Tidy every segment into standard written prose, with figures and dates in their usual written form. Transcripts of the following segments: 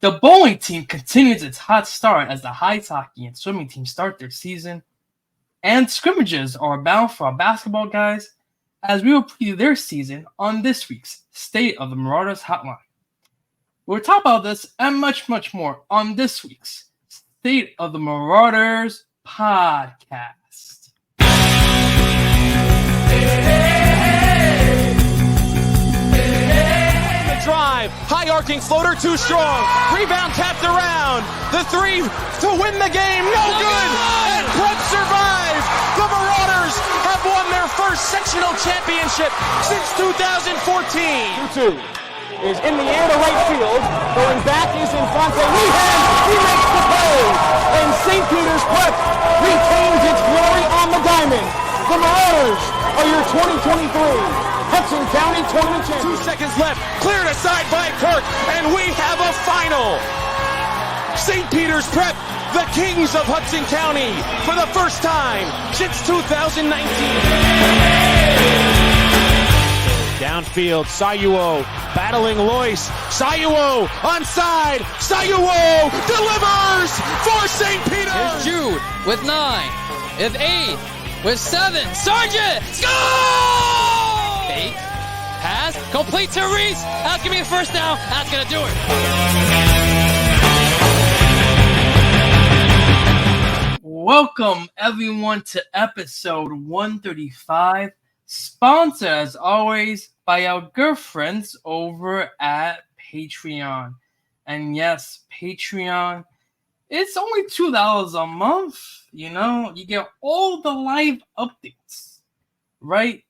The bowling team continues its hot start as the ice hockey and swimming teams start their season. And scrimmages are abound for our basketball guys as we will preview their season on this week's State of the Marauders Hotline. We'll talk about this and much, much more on this week's State of the Marauders podcast. Drive, high arcing floater too strong, rebound tapped around, the three to win the game, no good, and Prep survives. The Marauders have won their first sectional championship since 2014. 2-2 is in the air to right field, going back is Infante, he makes the play, and St. Peter's Prep retains its glory on the diamond. The Marauders are your 2023 Hudson County Tournament champions. 2 seconds left, cleared aside by Kirk, and we have a final. St. Peter's Prep, the kings of Hudson County, for the first time since 2019. Downfield, Sayuo battling Lois. Sayuo onside. Sayuo delivers for St. Peter's. Here's Jude with 9, with 8, with 7. Sargent, score! 8, pass, complete to Reese. That's going to be the first down. That's going to do it. Welcome, everyone, to episode 135, sponsored, as always, by our good friends over at Patreon. And yes, Patreon, it's only $2 a month. You know, you get all the live updates, right?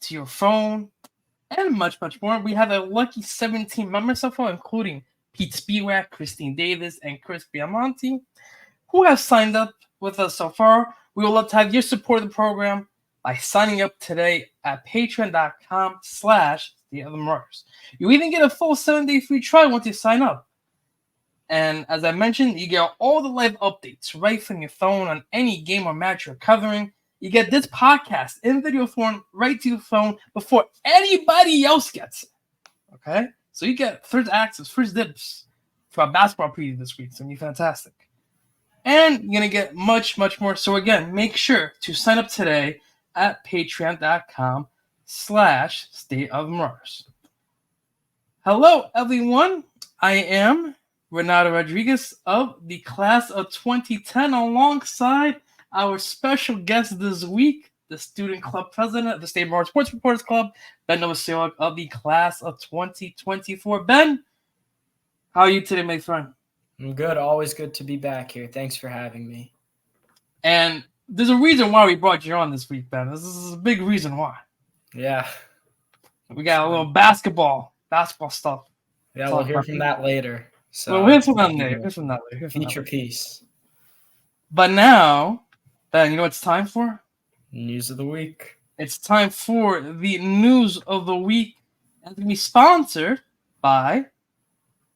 To your phone, and much, much more. We have a lucky 17 members so far, including Pete Spiewak, Christine Davis, and Chris Biamonte, who have signed up with us so far. We would love to have your support of the program by signing up today at patreon.com/StateOfTheMarauders. You even get a full 7-day free trial once you sign up. And as I mentioned, you get all the live updates right from your phone on any game or match you're covering. You get this podcast in video form right to your phone before anybody else gets it. Okay? So you get first access, first dibs to our basketball preview this week. It's going to be fantastic. And you're going to get much, much more. So again, make sure to sign up today at patreon.com/StateOfTheMarauders. Hello, everyone. I am Renato Rodriguez of the class of 2010 alongside our special guest this week, the student club president of the State Marauders Sports Reporters Club, Ben Novosielak of the class of 2024. Ben, how are you today, my friend? I'm good. Always good to be back here. Thanks for having me. And there's a reason why we brought you on this week, Ben. This is a big reason why. Yeah. We got a little basketball stuff. Yeah, we'll hear from that later. So we'll hear from that later. Feature piece. But now, Ben, you know what it's time for? News of the week. It's time for the news of the week. And it's going to be sponsored by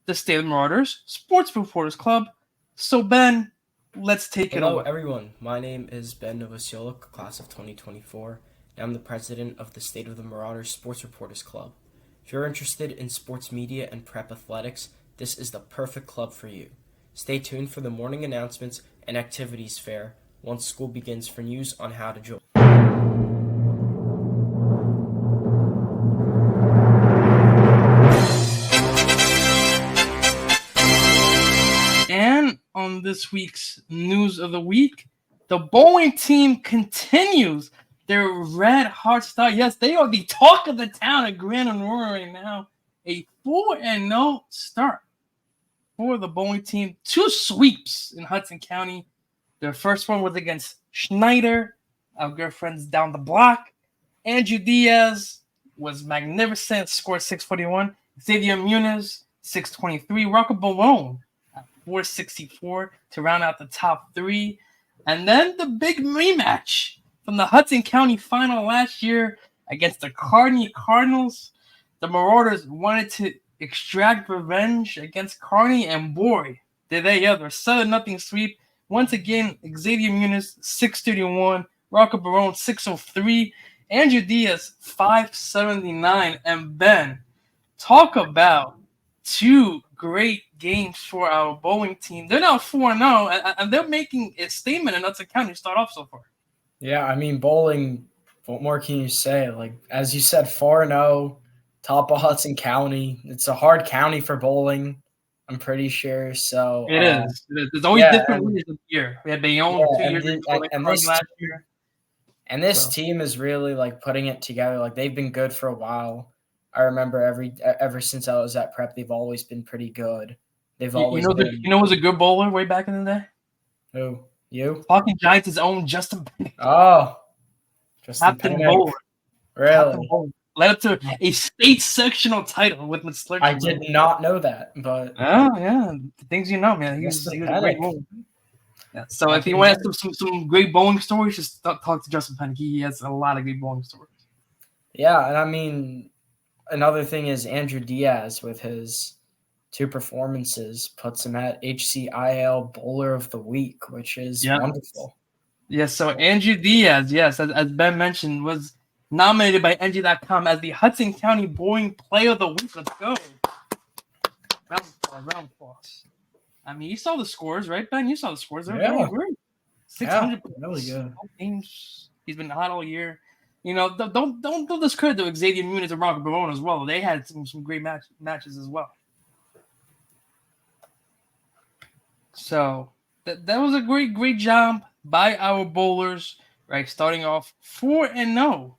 the State of the Marauders Sports Reporters Club. So, Ben, let's take it Hello, over. everyone. My name is Ben Novosielak, class of 2024, and I'm the president of the State of the Marauders Sports Reporters Club. If you're interested in sports media and prep athletics, this is the perfect club for you. Stay tuned for the morning announcements and activities fair once school begins for news on how to join. And on this week's news of the week, the bowling team continues their red hot start. Yes, they are the talk of the town at Grand Aurora right now. A 4-0 start for the bowling team. 2 sweeps in Hudson County. Their first one was against Schneider, our good friends down the block. Andrew Diaz was magnificent, scored 641. Xavier Muniz, 623. Rocco Balone at 464 to round out the top 3. And then the big rematch from the Hudson County final last year against the Kearney Cardinals. The Marauders wanted to extract revenge against Kearney, and boy, did they ever. 7-0 sweep. Once again, Xavier Muniz, 631. Rocco Barone, 603. Andrew Diaz, 579. And Ben, talk about 2 great games for our bowling team. They're now 4-0, and they're making a statement in Hudson County to start off so far. Yeah, I mean, bowling, what more can you say? Like, as you said, 4-0, top of Hudson County. It's a hard county for bowling, I'm pretty sure. So It is. There's always different winners of the year. We had Bayonne 2 years ago, last year. And this team is really, like, putting it together. Like, they've been good for a while. I remember ever since I was at prep, they've always been pretty good. They've always been. You know who's a good bowler way back in the day? Who? You? Talking Giants' own Justin Pena. Oh. Captain Bowler. Really? Captain Bowler. Led up to a state sectional title with Mr. I did not know that, but. Oh, yeah. The things you know, man. He was a great bowler. Yeah. So if you want some great bowling stories, just talk to Justin Pena. He has a lot of great bowling stories. Yeah, and I mean, another thing is Andrew Diaz with his 2 performances puts him at HCIL Bowler of the Week, which is wonderful. Yes, so Andrew Diaz, yes, as Ben mentioned, was nominated by NG.com as the Hudson County Bowling Player of the Week. Let's go. Round of applause. I mean, you saw the scores, right, Ben? You saw the scores. They're great. 600 really good games. He's been hot all year. You know, don't discredit to Xavier Muniz and Marco Barone as well. They had some great matches as well. So that was a great job by our bowlers, right? Starting off 4-0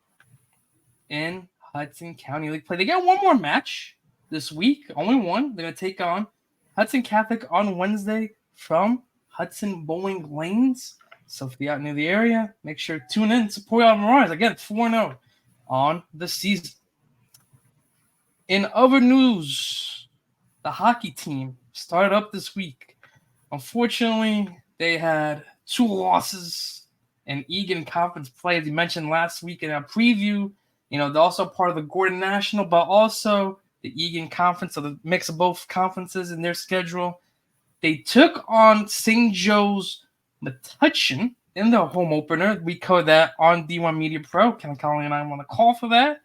in Hudson County League play. They got one more match this week, only one. They're gonna take on Hudson Catholic on Wednesday from Hudson Bowling Lanes. So if you're out near the area, make sure to tune in, support our Marauders. Again, 4-0 on the season. In other news, the hockey team started up this week. Unfortunately, they had 2 losses in Egan Conference play, as you mentioned last week in our preview. You know, they're also part of the Gordon National, but also the Egan Conference, so the mix of both conferences in their schedule. They took on St. Joe's Metuchen in their home opener. We covered that on D1 Media Pro. Ken Conley and I want to call for that.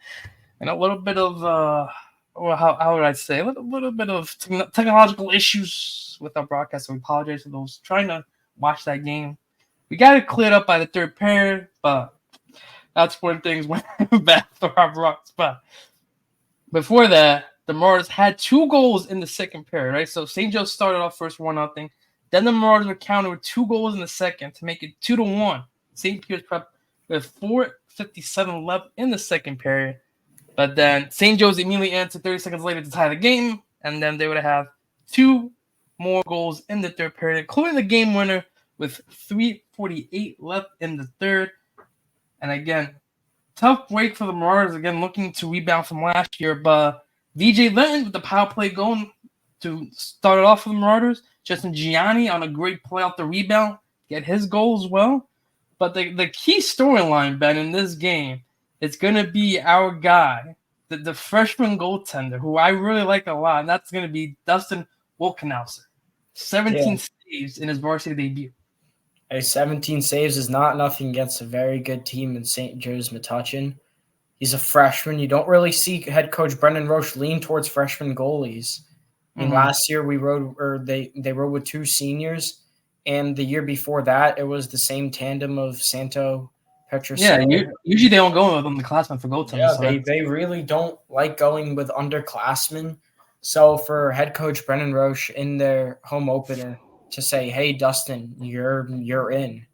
And a little bit of, how would I say, a little bit of technological issues with our broadcast. So we apologize for those trying to watch that game. We got it cleared up by the 3rd period, but that's when things went back for our broadcast. But before that, the Marauders had 2 goals in the 2nd period, right? So St. Joe started off first 1-0. Then the Marauders were countered with 2 goals in the 2nd to make it 2-1. St. Peter's Prep with 4:57 left in the 2nd period. But then St. Joe's immediately answered 30 seconds later to tie the game, and then they would have 2 more goals in the 3rd period, including the game winner with 3:48 left in the 3rd. And again, tough break for the Marauders, again, looking to rebound from last year. But VJ Linton with the power play going to start it off for the Marauders. Justin Gianni on a great play off the rebound, get his goal as well. But the key storyline, Ben, in this game, it's going to be our guy, the freshman goaltender, who I really like a lot, and that's going to be Dustin Wolkenhauser. 17 saves in his varsity debut. 17 saves is not nothing against a very good team in St. Joe's Metuchen. He's a freshman. You don't really see head coach Brendan Roche lean towards freshman goalies. I mean, last year they rode with 2 seniors, and the year before that it was the same tandem of Santo Petrosino. Yeah, usually they don't go with underclassmen for goaltenders. Yeah, so they really don't like going with underclassmen. So for head coach Brendan Roche in their home opener to say, "Hey, Dustin, you're in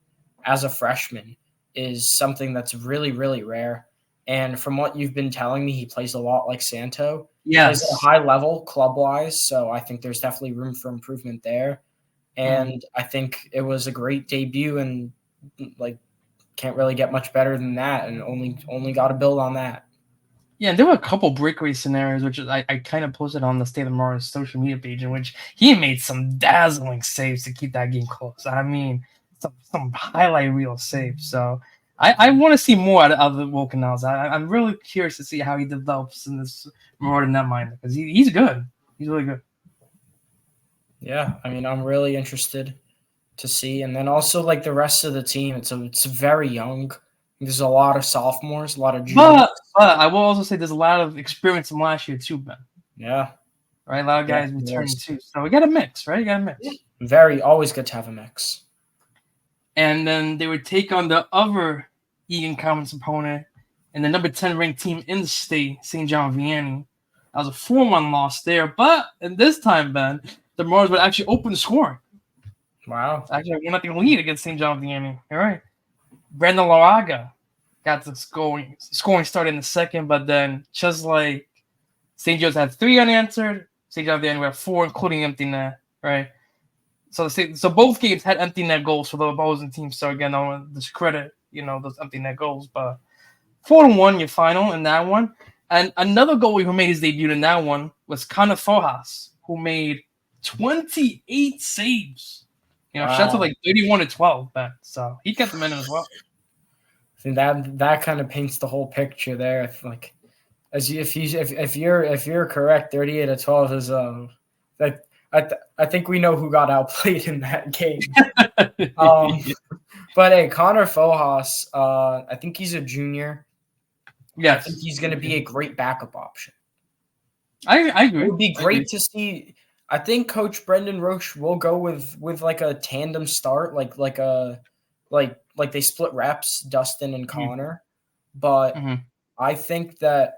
as a freshman," is something that's really, really rare. And from what you've been telling me, he plays a lot like Santo. Yes. He plays at a high level club-wise, so I think there's definitely room for improvement there. And I think it was a great debut, and can't really get much better than that, and only got to build on that. Yeah, and there were a couple breakaway scenarios, which I kind of posted on the State of Marauders social media page, in which he made some dazzling saves to keep that game close. I mean, some highlight reel saves. So I want to see more out of the Wolkenhauser. I'm really curious to see how he develops in this Marauder netminder, because he's good. He's really good. Yeah, I mean, I'm really interested to see. And then also, the rest of the team, it's very young. There's a lot of sophomores, a lot of juniors. But I will also say there's a lot of experience from last year too, Ben. Yeah. right? A lot of guys Yeah, returning yes. too. So we got a mix, right? You got a mix. Very always good to have a mix. And then they would take on the other Egan Conference opponent and the number 10 ranked team in the state, St. John Vianney. That was a 4-1 loss there. But in this time, Ben, the Marauders would actually open the scoring. Wow. Actually, a 1-0 lead against St. John Vianney. All right. Brandon Laraga got the scoring started in the second, but then just like St. Joe's had 3 unanswered, St. John Vianney had 4, including empty net, right? So both games had empty net goals for the opposing team. So again, I want to discredit, those empty net goals, but 4-1 your final in that one. And another goalie who made his debut in that one was Connor Fojas, who made 28 saves. Shots of like 31-12, Ben. So he kept them in as well. I think that kind of paints the whole picture there. Like, if you're correct, 38-12 is that. I think we know who got outplayed in that game. But hey, Connor Fojas, I think he's a junior. Yes. I think he's going to be a great backup option. I agree. It would be great to see. I think Coach Brendan Roche will go with like a tandem start, like they split reps, Dustin and Connor. But I think that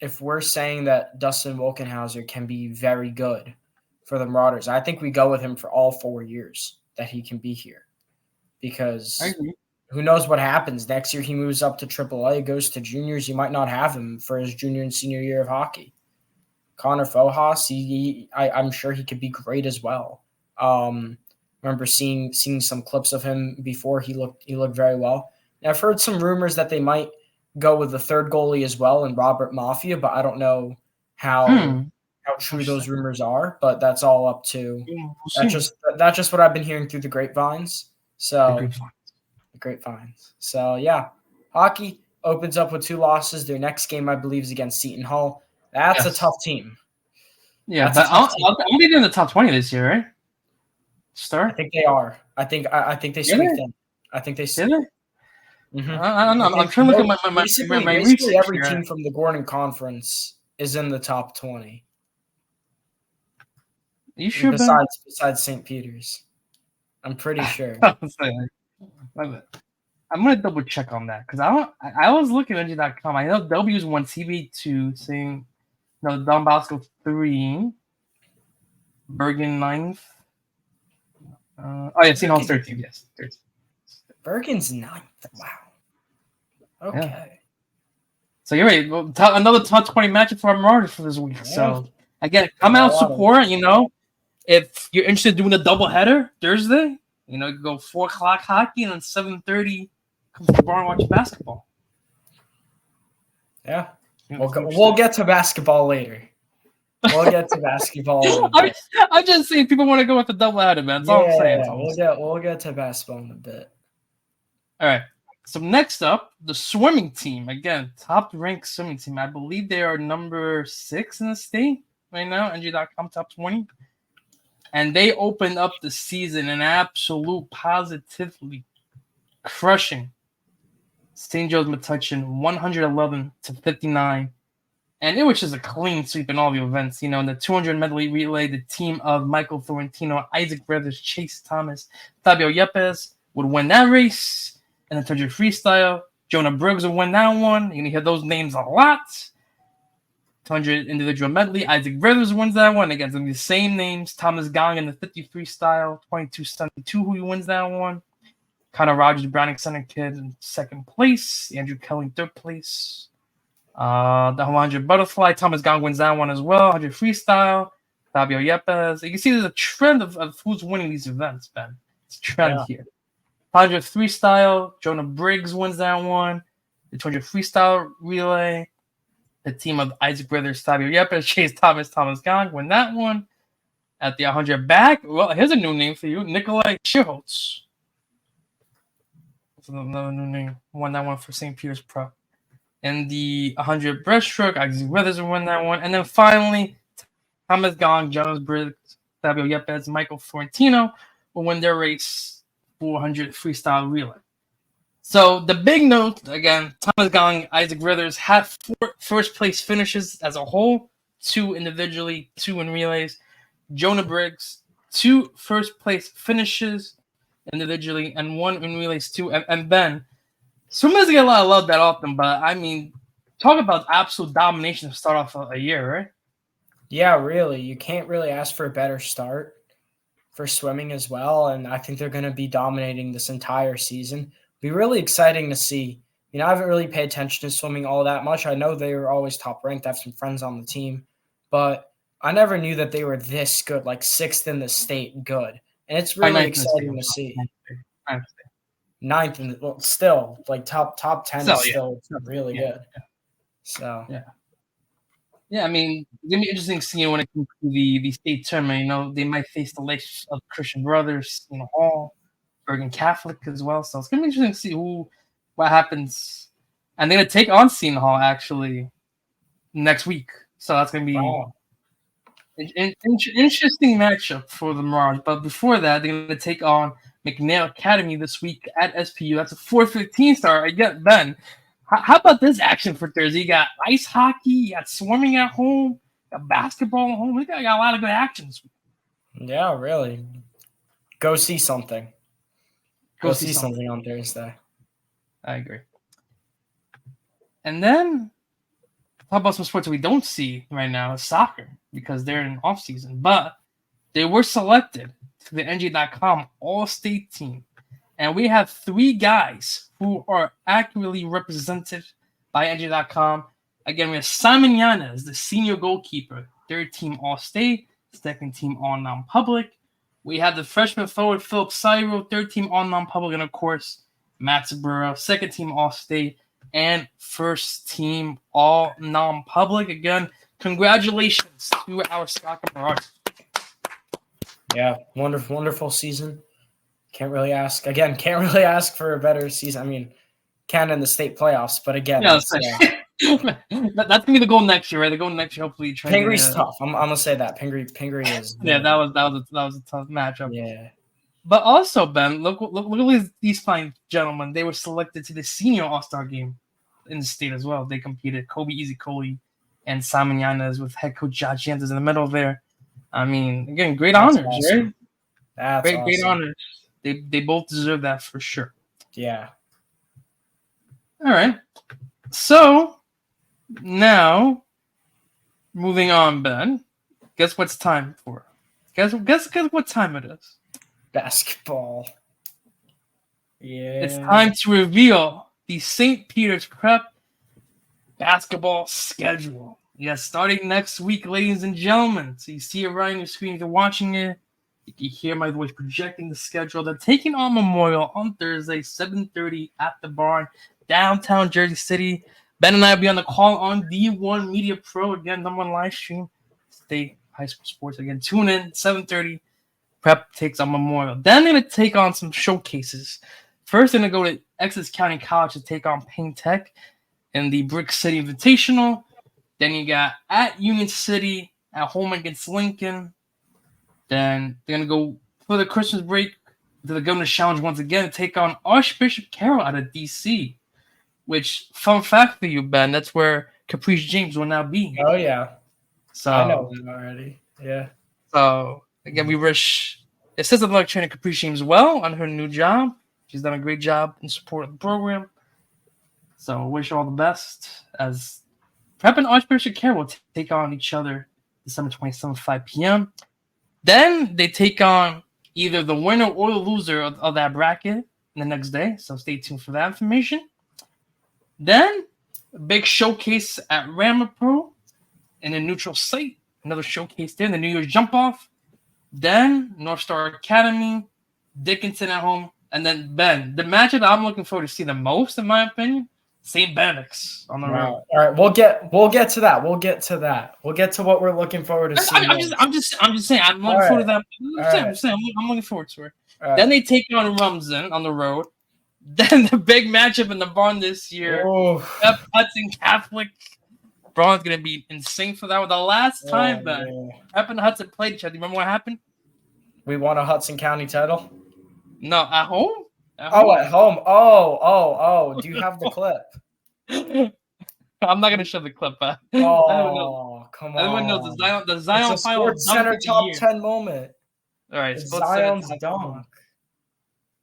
if we're saying that Dustin Wolkenhauser can be very good for the Marauders, I think we go with him for all 4 years that he can be here. Because who knows what happens. Next year he moves up to AAA, goes to juniors. You might not have him for his junior and senior year of hockey. Connor Fojas, I'm sure he could be great as well. Remember seeing some clips of him before. He looked very well. And I've heard some rumors that they might go with the third goalie as well and Robert Mafia, but I don't know how true those rumors are. But that's all up to that's just what I've been hearing through the grapevines. So the grapevines. So yeah, hockey opens up with 2 losses. Their next game, I believe, is against Seton Hall. That's a tough team. Yeah, but I'm going to be in the top 20 this year, right? Star? I think they are. I think they sneaked in. I think they sneaked in. Mm-hmm. I'm trying to look at my basically every team from the Gordon Conference is in the top 20. You sure? Besides St. Peter's, I'm pretty sure. I'm gonna double check on that because I was looking at NG.com. I know W's 1, CB 2, saying Don Bosco 3, Bergen 9th. St. Hall's 13. Yes, 13. Bergen's 9th. Wow. Okay. Yeah. So you're right. Well, another top 20 matchup for our Marauders for this week. Yeah. So again, come out support. If you're interested in doing a doubleheader Thursday, you go 4 o'clock hockey and then 7:30 come to the bar and watch basketball. Yeah, we'll get to basketball later. We'll get to basketball. I'm just saying people want to go with the doubleheader, man. That's all I'm saying. We'll get to basketball in a bit. All right. So next up, the swimming team. Again, top-ranked swimming team. I believe they are number 6 in the state right now, NG.com top 20. And they opened up the season and absolute positively crushing St. Joe's Metuchen 111-59. And it was just a clean sweep in all the events. In the 200 medley relay, the team of Michael Florentino, Isaac Brothers, Chase Thomas, Fabio Yepes would win that race. And the 200 freestyle, Jonah Briggs would win that one. You're going to hear those names a lot. 200 individual medley, Isaac Brothers wins that one. Again, the same names. Thomas Gong in the 50 freestyle, 22-72 who wins that one. Connor Rogers, Browning Center Kid in 2nd place. Andrew Kelly in 3rd place. The 100 butterfly, Thomas Gong wins that one as well. 100 freestyle, Fabio Yepes. You can see there's a trend of who's winning these events, Ben. It's a trend here. 100 freestyle, Jonah Briggs wins that one. The 200 freestyle relay, the team of Isaac Brothers, Fabio Yepes, Chase Thomas, Thomas Gong win that one. At the 100 back, well, here's a new name for you, Nikolai Schierholtz. That's another new name. Won that one for St. Peter's Pro. And the 100 breaststroke, Isaac Brothers won that one. And then finally, Thomas Gong, Jonas Briggs, Fabio Yepes, Michael Florentino will win their race 400 freestyle relay. So the big note, again, Thomas Gong, Isaac Brothers had 4 first place finishes as a whole, 2 individually, 2 in relays. Jonah Briggs, 2 first-place finishes individually, and 1 in relays too. And Ben, swimmers get a lot of love that often, but I mean, talk about absolute domination to start off a year, right? Yeah, really. You can't really ask for a better start for swimming as well, and I think they're going to be dominating this entire season. Be really exciting to see. You know, I haven't really paid attention to swimming all that much. I know they were always top ranked. I have some friends on the team, but I never knew that they were this good, like 6th in the state good. And it's really exciting to see. 9th in well, still like top 10 is still really good. Yeah. So yeah, I mean, it's gonna be interesting seeing when it comes to the state tournament. You know, they might face the likes of Christian Brothers, Hall, Bergen Catholic as well. So it's gonna be interesting to see what happens. And they're gonna take on Seton Hall actually next week. So that's gonna be an interesting matchup for the Marauders. But before that, they're gonna take on McNair Academy this week at SPU. That's a 4:15 start. I get Ben. How about this action for Thursday? You got ice hockey, you got swimming at home, you got basketball at home. We got a lot of good action this week. Yeah, really. Go see something. Go see something on Thursday. I agree. And then, how about some sports that we don't see right now? Soccer, because they're in off season. But they were selected to the NJ.com All-State team. And we have 3 guys who are accurately represented by NJ.com. Again, we have Simon Yanez, the senior goalkeeper, 3rd team All-State, 2nd team All-Non-Public. We have the freshman forward, Philip Cyro, 3rd team All-Non-Public, and of course, Matt Saburo, 2nd team All-State, and 1st team All-Non-Public. Again, congratulations to our soccer Marauders. Yeah, wonderful season. Can't really ask for a better season. I mean, can in the state playoffs, but again, that's gonna be the goal next year, right? The goal next year, hopefully. Pingree's tough. I'm gonna say that Pingree is. Yeah, that was a tough matchup. Yeah, but also Ben, look at these fine gentlemen. They were selected to the senior All-Star game in the state as well. They competed. Kobe Izikoli and Simon Yanez with head coach Josh Jantas in the middle there. I mean, again, great honors, awesome. right? That's awesome. Great honors. They both deserve that for sure. Yeah. All right. So now, moving on, Ben. Guess what's time for? Guess what time it is? Basketball. Yeah. It's time to reveal the St. Peter's Prep basketball schedule. Yes, starting next week, ladies and gentlemen. So you see it right on your screen if you're watching it. You can hear my voice projecting the schedule. They're taking on Memorial on Thursday, 7:30 at the Barn, downtown Jersey City. Ben and I will be on the call on D1 Media Pro. Again, #1 live stream. State high school sports. Again, tune in, 7:30. Prep takes on Memorial. Then they're going to take on some showcases. First, they're going to go to Essex County College to take on Payne Tech in the Brick City Invitational. Then you got at Union City at home against Lincoln. Then they're going to go for the Christmas break to the Governor's Challenge once again to take on Archbishop Carroll out of D.C., which, fun fact for you, Ben, that's where Caprice James will now be. Oh, yeah. So I know that already. Yeah. So, again, we wish Assistant Luck Trainer Caprice James well on her new job. She's done a great job in support of the program. So, wish her all the best as Prep and Archbishop Carroll will take on each other December 27th, 5 p.m. Then they take on either the winner or the loser of that bracket the next day. So stay tuned for that information. Then a big showcase at Ramapro in a neutral site. Another showcase there, the New Year's Jump Off. Then North Star Academy, Dickinson at home. And then Ben, the matchup that I'm looking forward to see the most, in my opinion, St. Benedict's on the road. All right, we'll get to that. We'll get to what we're looking forward to seeing. I'm just saying. I'm looking forward to that. I'm looking forward to it. Then they take on Rumsen on the road. Then the big matchup in the Barn this year. Pep Hudson Catholic. Braun's gonna be insane for that one. The last time Pep and Hudson played each other, you remember what happened? We won a Hudson County title. No, at home. At home. Oh. Do you have the clip? I'm not gonna show the clip. Oh, come Everyone knows on. the Zion It's a final Sports dunk Center of the top year. 10 moment. All right, It's Sports Center Zion's top 10 dunk. moment.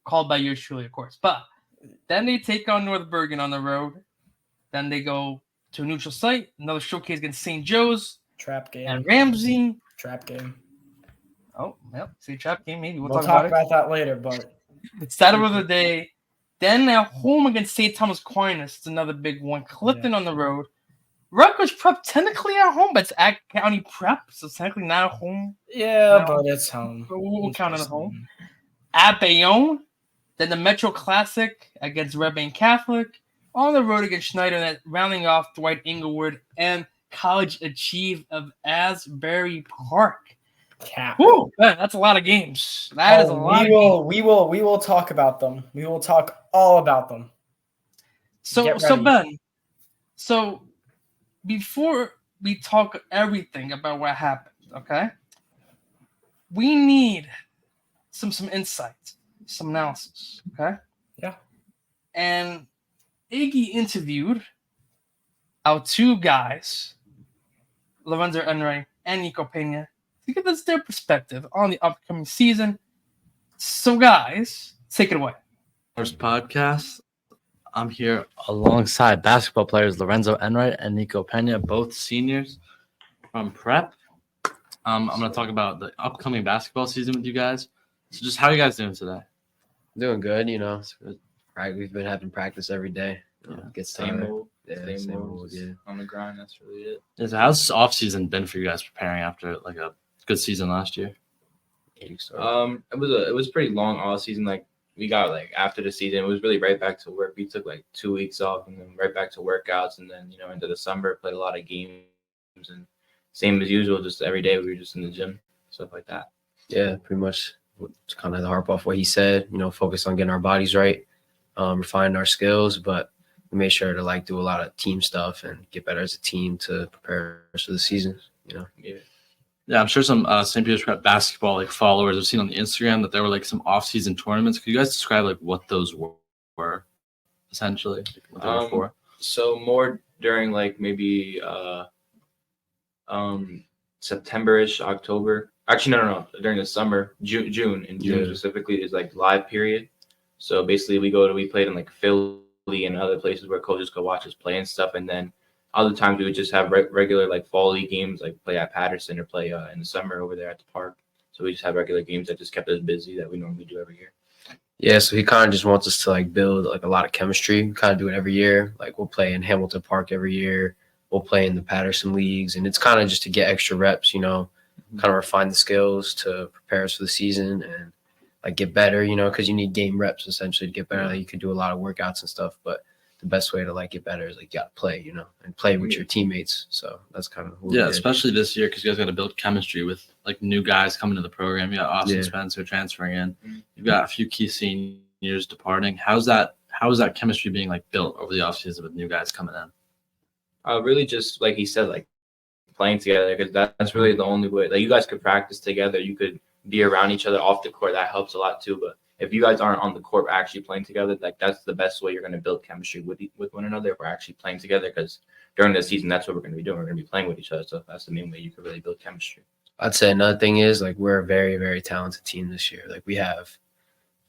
Called by yours truly, of course. But then they take on North Bergen on the road. Then they go to a neutral site, another showcase against St. Joe's Trap game. and Ramsey. Trap game. Oh, well, see, trap game, maybe. We'll We'll talk talk about about that later, but it. Saturday of the day. Then at home against St. Thomas Aquinas. It's another big one. Clifton on the road. Rutgers Prep technically at home, but it's at County Prep, so it's technically not at home. yeah, but it's home. We'll count it at home. At Bayonne, then the Metro Classic against Red Bank Catholic. On the road against Schneider, and rounding off Dwight Englewood and College Achieve of Asbury Park. Cap. Woo, man, that's a lot of games. That is a lot of games. We will talk about them. We will talk all about them. So Ben, so before we talk everything about what happened, okay, we need some insight, some analysis, okay? Yeah. And Iggy interviewed our two guys, Lorenzo Enright and Nico Pena, to give us their perspective on the upcoming season. So, guys, take it away. First podcast. I'm here alongside basketball players Lorenzo Enright and Nico Pena, both seniors from Prep. I'm going to talk about the upcoming basketball season with you guys. So, just how are you guys doing today? Doing good, Right, we've been having practice every day. Get Same started. old, Yeah, same old, yeah. on the grind. That's really it. Yeah, so how's off season been for you guys preparing after like a good season last year? It was pretty long off season. Like we got after the season, it was really right back to work. We took 2 weeks off and then right back to workouts, and then into the summer played a lot of games and same as usual. Just every day we were just in the gym, stuff like that. Yeah, pretty much. It's kind of harp off what he said. Focus on getting our bodies right, refining our skills, but we made sure to do a lot of team stuff and get better as a team to prepare for the season. Yeah, I'm sure some St. Peter's Prep basketball followers have seen on the Instagram that there were some off-season tournaments. Could you guys describe what those were essentially? What they were for? So more during maybe September-ish, October. Actually, no. During the summer, June specifically is live period. So basically, we played in Philly and other places where coaches could watch us play and stuff, and then other times we would just have regular fall league games, play at Patterson or play in the summer over there at the park. So we just have regular games that just kept us busy that we normally do every year. Yeah, so he kind of just wants us to build a lot of chemistry. We kind of do it every year. We'll play in Hamilton Park every year. We'll play in the Patterson leagues, and it's kind of just to get extra reps, kind of refine the skills to prepare us for the season and get better, because you need game reps essentially to get better. You could do a lot of workouts and stuff, but the best way to get better is you got to play, and play with your teammates. So that's kind of what especially this year because you guys got to build chemistry with new guys coming to the program. You got Austin Spencer transferring in. You've got a few key seniors departing. How's that chemistry being built over the offseason with new guys coming in? Really just like he said, playing together, because that's really the only way. You guys could practice together. You could be around each other off the court. That helps a lot too. But if you guys aren't on the court actually playing together, that's the best way you're going to build chemistry with one another. If we're actually playing together, because during the season, that's what we're going to be doing. We're going to be playing with each other. So that's the main way you can really build chemistry. I'd say another thing is we're a very, very talented team this year. I'd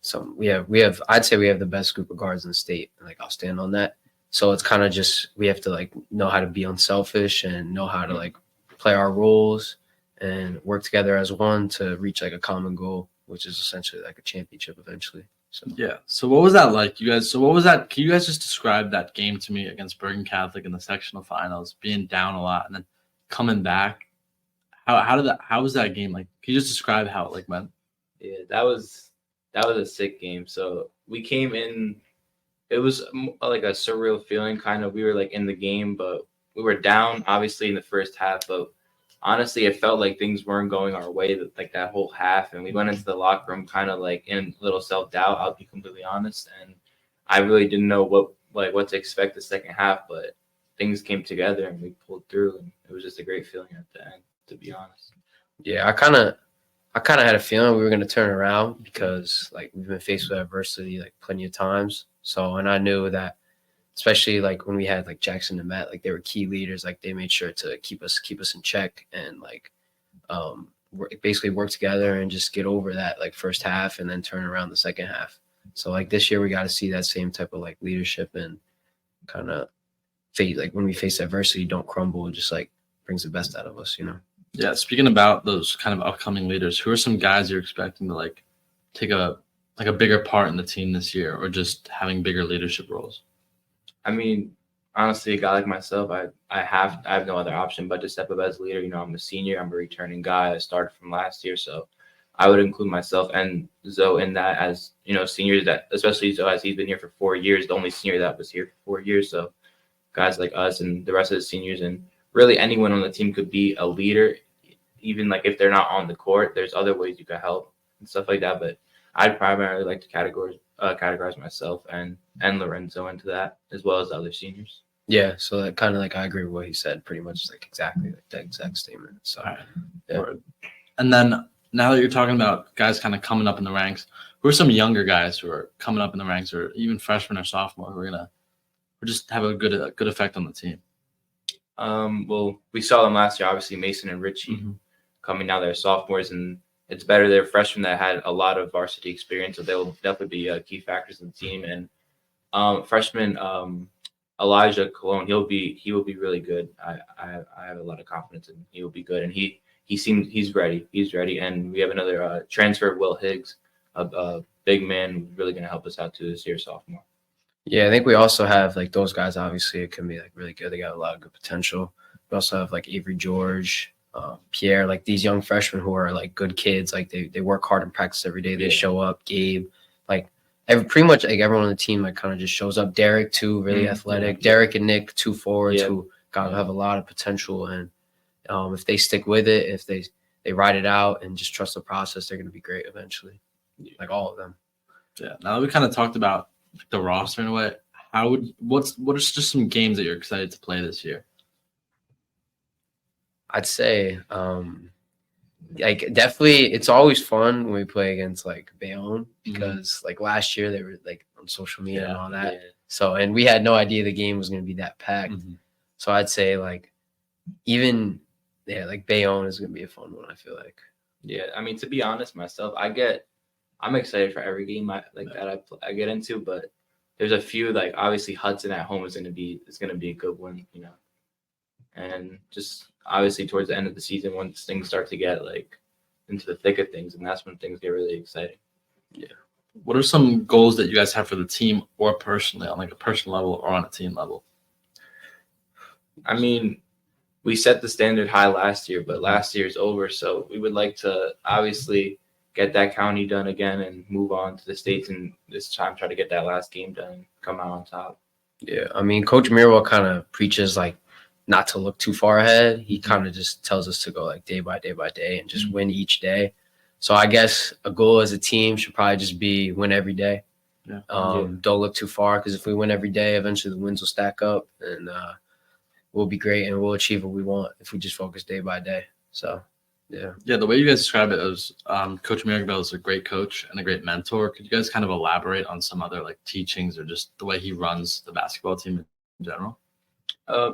say we have the best group of guards in the state. I'll stand on that. So it's kind of just we have to know how to be unselfish and know how to play our roles and work together as one to reach a common goal, which is essentially a championship eventually. So yeah. So what was that like, you guys? So what was that? Can you guys just describe that game to me against Bergen Catholic in the sectional finals, being down a lot and then coming back? How was that game like? Can you just describe how it went? Yeah, that was a sick game. So we came in. It was a surreal feeling, kind of. We were in the game, but we were down obviously in the first half. But honestly, it felt like things weren't going our way that whole half, and we went into the locker room kind of in a little self-doubt. I'll be completely honest, and I really didn't know what to expect the second half. But things came together and we pulled through, and it was just a great feeling at the end, to be honest. Yeah, I kind of had a feeling we were going to turn around because we've been faced with adversity plenty of times. So, and I knew that especially like when we had like Jackson and Matt, like they were key leaders. Like they made sure to keep us in check and like basically work together and just get over that like first half and then turn around the second half. So like this year we got to see that same type of like leadership and kind of face, like when we face adversity, don't crumble. It just like brings the best out of us, you know? Yeah. Speaking about those kind of upcoming leaders, who are some guys you're expecting to like take a bigger part in the team this year, or just having bigger leadership roles? I mean, honestly, a guy like myself, I have no other option but to step up as a leader. You know, I'm a senior. I'm a returning guy. I started from last year, so I would include myself and Zoe in that as, you know, seniors that, especially Zoe, as he's been here for 4 years, the only senior that was here for 4 years. So guys like us and the rest of the seniors and really anyone on the team could be a leader, even like if they're not on the court. There's other ways you could help and stuff like that. But I'd primarily like to categorize myself and Lorenzo into that, as well as the other seniors. Yeah, so that kind of like I agree with what he said, pretty much like exactly like the exact statement. So, All right. yeah. And then now that you're talking about guys kind of coming up in the ranks, who are some younger guys who are coming up in the ranks, or even freshmen or sophomore, who are just have a good effect on the team? Well, we saw them last year, obviously Mason and Richie coming now. They're sophomores, and it's better they're freshmen that had a lot of varsity experience, so they'll definitely be key factors in the team. And freshman Elijah Cologne, he will be really good. I have a lot of confidence in him. He will be good, and he's ready. He's ready. And we have another transfer, Will Higgs, a big man who's really going to help us out too this year, sophomore. Yeah, I think we also have like those guys. Obviously, it can be like really good. They got a lot of good potential. We also have like Avery George, Pierre, like these young freshmen who are like good kids. Like they work hard in practice every day. They show up. Gabe, like pretty much like everyone on the team like kind of just shows up. Derek too, really athletic. Derek and Nick, 2 forwards who have a lot of potential. And if they stick with it, if they ride it out and just trust the process, they're going to be great eventually. Like all of them. Yeah. Now that we kind of talked about the roster in a way, what are just some games that you're excited to play this year? I'd say like definitely it's always fun when we play against like Bayonne, because like last year they were like on social media and all that. So, and we had no idea the game was going to be that packed. So I'd say like even like Bayonne is going to be a fun one, I feel like. Yeah, I mean, to be honest, myself, I'm excited for every game that I get into, but there's a few, like obviously Hudson at home is going to be a good one, you know. And just obviously towards the end of the season, once things start to get like into the thick of things, and that's when things get really exciting. Yeah. What are some goals that you guys have for the team, or personally, on like a personal level or on a team level? I mean, we set the standard high last year, but last year's over, so we would like to obviously get that county done again and move on to the states, and this time try to get that last game done and come out on top. Yeah, I mean, Coach Mirwell kind of preaches like not to look too far ahead. He kind of just tells us to go like day by day by day and just win each day. So I guess a goal as a team should probably just be win every day. Don't look too far, because if we win every day, eventually the wins will stack up, and we'll be great and we'll achieve what we want if we just focus day by day. So, yeah. Yeah, the way you guys describe it is Coach Mirabel is a great coach and a great mentor. Could you guys kind of elaborate on some other like teachings or just the way he runs the basketball team in general?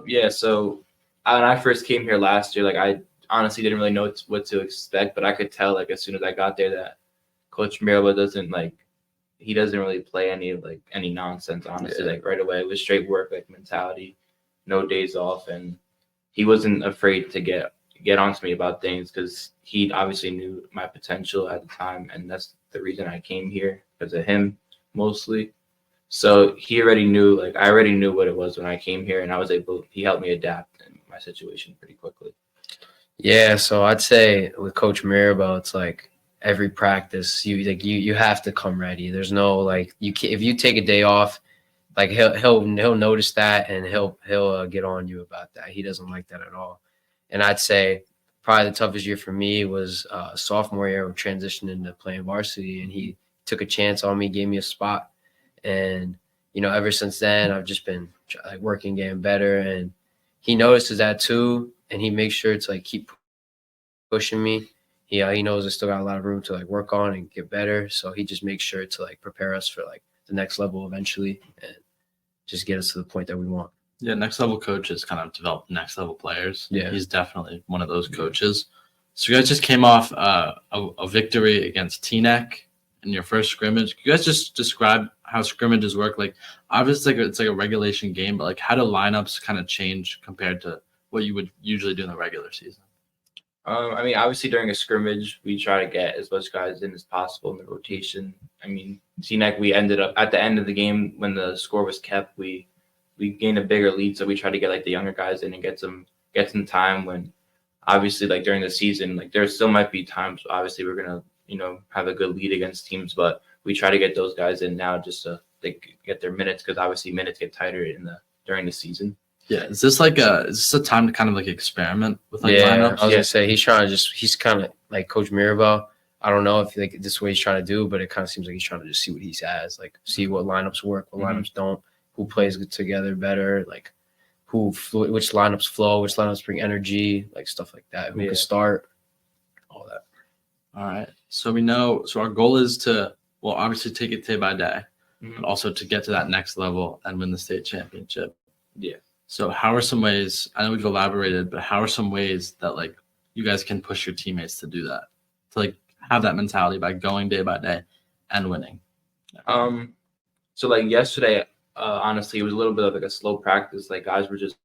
Yeah, so when I first came here last year, like I honestly didn't really know what to expect, but I could tell like as soon as I got there that Coach Mirabel doesn't really play any nonsense, honestly. Like right away, it was straight work like mentality, no days off, and he wasn't afraid to get on to me about things, because he obviously knew my potential at the time, and that's the reason I came here, because of him mostly. So I already knew what it was when I came here, and he helped me adapt in my situation pretty quickly. Yeah, so I'd say with Coach Mirabel, it's like every practice you have to come ready. There's no like if you take a day off, like he'll notice that, and he'll get on you about that. He doesn't like that at all. And I'd say probably the toughest year for me was sophomore year, transitioning into playing varsity, and he took a chance on me, gave me a spot. And, you know, ever since then, I've just been like working, getting better. And he notices that too. And he makes sure to like keep pushing me. He knows I still got a lot of room to like work on and get better. So he just makes sure to like prepare us for like the next level eventually. And just get us to the point that we want. Yeah, next level coaches kind of develop next level players. Yeah. He's definitely one of those coaches. So you guys just came off a victory against Teaneck in your first scrimmage. Could you guys just describe how scrimmages work? Like, obviously, it's like a regulation game, but like, how do lineups kind of change compared to what you would usually do in the regular season? I mean, obviously during a scrimmage, we try to get as much guys in as possible in the rotation. I mean, Teaneck, we ended up at the end of the game when the score was kept, we gained a bigger lead, so we tried to get like the younger guys in and get some time. When obviously like during the season, like there still might be times obviously we're gonna have a good lead against teams, but we try to get those guys in now just to get their minutes, because obviously minutes get tighter during the season. Yeah, is this a time to kind of like experiment with like lineups? I was gonna say he's kind of like Coach Mirabal. I don't know if like this is what he's trying to do, but it kind of seems like he's trying to just see what he has, like see what lineups work, what lineups don't, who plays together better, like which lineups flow, which lineups bring energy, like stuff like that. Who can start, all that. All right. So we know. So our goal is to obviously take it day by day, but also to get to that next level and win the state championship. Yeah. So how are some ways? I know we've elaborated, but how are some ways that like you guys can push your teammates to do that, to like have that mentality by going day by day and winning? So like yesterday, honestly, it was a little bit of like a slow practice. Like guys were just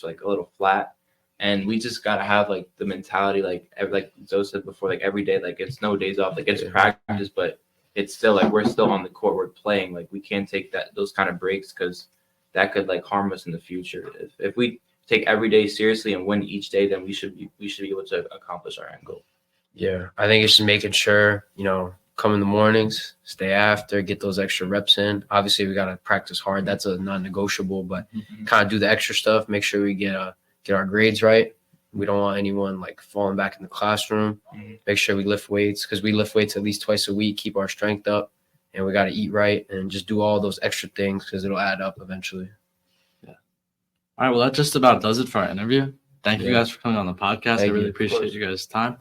like a little flat, and we just gotta have like the mentality, like Zoe said before, like every day, like it's no days off. Like it's practice, but it's still like we're still on the court, we're playing. Like we can't take those kind of breaks, because that could like harm us in the future. If we take every day seriously and win each day, then we should be able to accomplish our end goal. Yeah, I think it's just making sure, come in the mornings, stay after, get those extra reps in. Obviously, we got to practice hard. That's a non-negotiable, but kind of do the extra stuff, make sure we get our grades right. We don't want anyone like falling back in the classroom. Make sure we lift weights, because we lift weights at least twice a week, keep our strength up, and we got to eat right and just do all those extra things, because it'll add up eventually. Yeah. All right. Well, that just about does it for our interview. Thank you guys for coming on the podcast. I really appreciate you guys' time,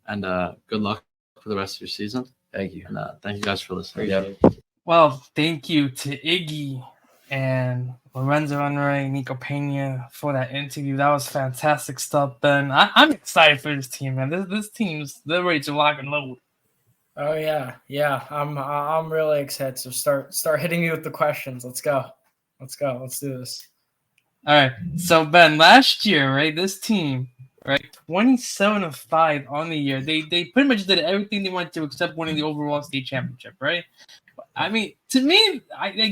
and good luck for the rest of your season. Thank you. And thank you guys for listening. Well, thank you to Iggy and Lorenzo Enright, Nico Pena for that interview. That was fantastic stuff, Ben. I'm excited for this team, man. This team's they're ready to lock and load. Oh yeah. I'm really excited. So start hitting me with the questions. Let's go. Let's do this. All right. So Ben, last year, right? This team, right, 27-5 on the year. They pretty much did everything they wanted to except winning the overall state championship, right? I mean, to me,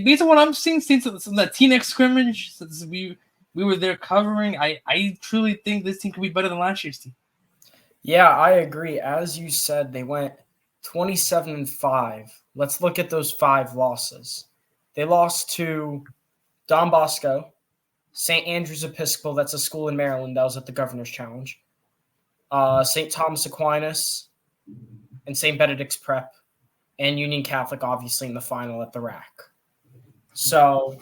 based on what I'm seeing since the Teaneck scrimmage, since we were there covering, I truly think this team could be better than last year's team. Yeah, I agree. As you said, they went 27-5. Let's look at those 5 losses. They lost to Don Bosco, St. Andrew's Episcopal, that's a school in Maryland that was at the Governor's Challenge, St. Thomas Aquinas, and St. Benedict's Prep, and Union Catholic, obviously, in the final at the RAC. So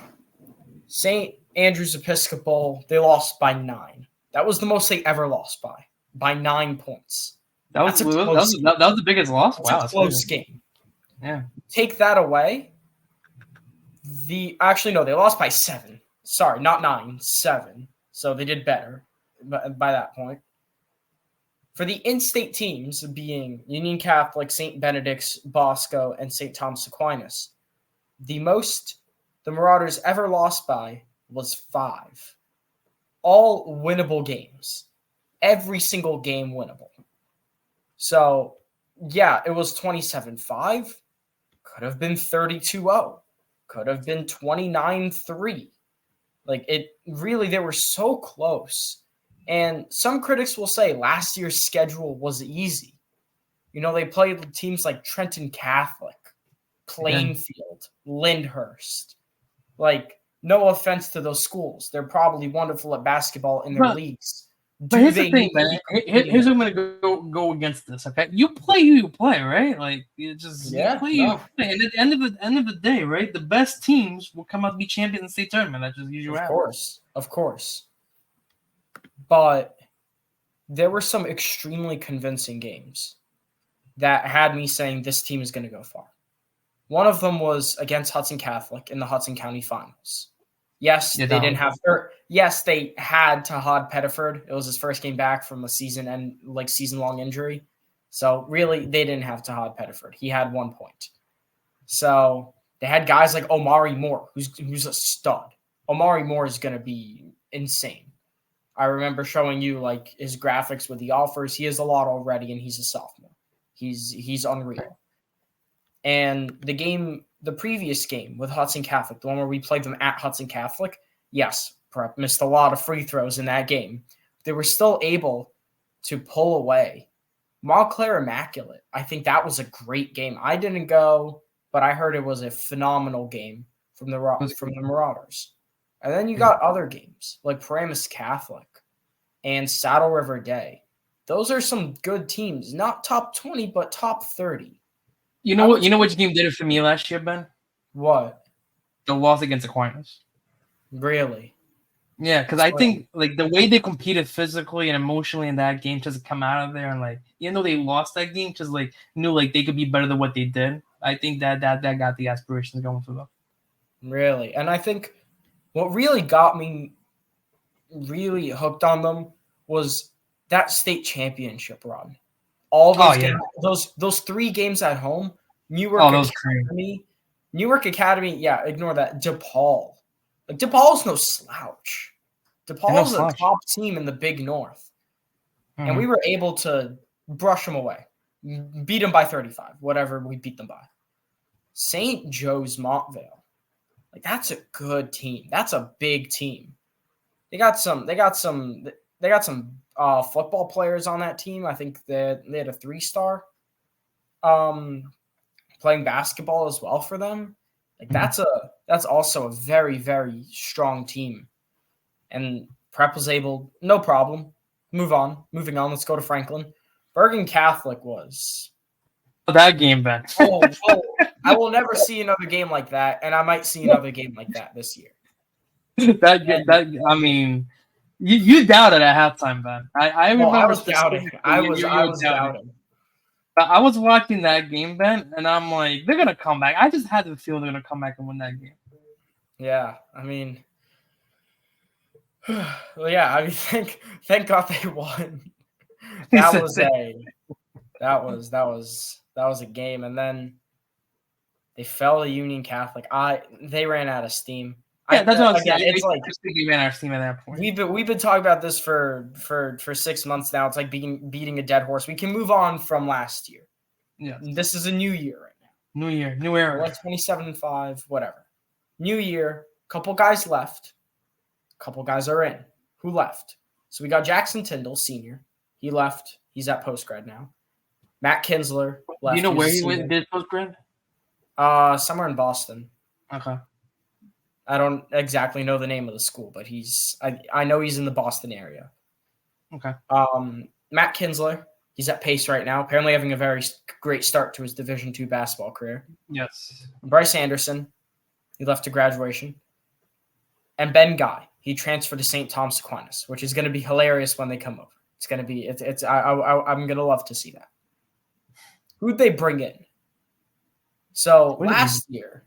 St. Andrew's Episcopal, they lost by 9. That was the most they ever lost by 9 points. That was the biggest loss? Wow, that's a close game. Yeah. Take that away. They lost by 7. Sorry, not 9, 7. So they did better by that point. For the in-state teams, being Union Catholic, St. Benedict's, Bosco, and St. Thomas Aquinas, the most the Marauders ever lost by was 5. All winnable games. Every single game winnable. So, yeah, it was 27-5. Could have been 32-0. Could have been 29-3. Like, it really, they were so close. And some critics will say last year's schedule was easy. They played teams like Trenton Catholic, Plainfield, Lyndhurst. Like, no offense to those schools. They're probably wonderful at basketball in their leagues. But here's the thing, man. Here's what I'm going to go against this, okay? You play who you play, right? Like, you play. And at the end of the day, right, the best teams will come out to be champions in the state tournament. That's just usual. Of course. But there were some extremely convincing games that had me saying this team is going to go far. One of them was against Hudson Catholic in the Hudson County Finals. Yes, Yeah, they didn't have. Yes, they had Tahad Pettiford. It was his first game back from a season-long injury. So really, they didn't have Tahad Pettiford. He had 1 point. So they had guys like Omari Moore, who's a stud. Omari Moore is going to be insane. I remember showing you like his graphics with the offers. He has a lot already, and he's a sophomore. He's unreal. And the previous game with Hudson Catholic, the one where we played them at Hudson Catholic, yes, Prep missed a lot of free throws in that game. They were still able to pull away. Montclair Immaculate, I think that was a great game. I didn't go, but I heard it was a phenomenal game from the Marauders. And then you got other games like Paramus Catholic and Saddle River Day. Those are some good teams, not top 20, but top 30. You know what? You know which game did it for me last year, Ben? What? The loss against Aquinas. Really? Yeah, because I think like the way they competed physically and emotionally in that game, just come out of there and like, even though they lost that game, just like knew like they could be better than what they did. I think that got the aspirations going for them. Really, and I think what really got me really hooked on them was that state championship run. All those games, those 3 games at home, Newark Academy, yeah, ignore that. DePaul. Like DePaul's no slouch. DePaul's a top team in the Big North. Mm-hmm. And we were able to brush them away. Beat them by 35, whatever we beat them by. St. Joe's Montvale. Like that's a good team. That's a big team. They got some football players on that team. I think that they had a 3-star playing basketball as well for them. Like that's also a very, very strong team. And Prep was able, no problem. Moving on. Let's go to Franklin. Bergen Catholic was that game, Ben. I will never see another game like that, and I might see another game like that this year. I mean, you doubted at halftime, Ben. I remember. I was doubting. I was doubting. But I was watching that game, Ben, and I'm like, they're gonna come back. I just had the feel they're gonna come back and win that game. Yeah, I mean, thank God they won. That was a game, and then they fell to Union Catholic. They ran out of steam. Yeah, that's what I'm saying. It's like they ran out of steam at that point. We've been talking about this for 6 months now. It's like beating a dead horse. We can move on from last year. Yeah, this is a new year right now. New year, new era. We're like 27-5, whatever. New year. Couple guys left. Couple guys are in. Who left? So we got Jackson Tyndall, senior. He left. He's at postgrad now. Matt Kinsler left. Do you know where he did postgrad? Somewhere in Boston. Okay. I don't exactly know the name of the school, but I know he's in the Boston area. Okay. Matt Kinsler, he's at Pace right now, apparently having a very great start to his Division II basketball career. Yes. Bryce Anderson, he left to graduation. And Ben Guy, he transferred to St. Thomas Aquinas, which is going to be hilarious when they come over. It's going to be I'm going to love to see that. Who'd they bring in? So last year,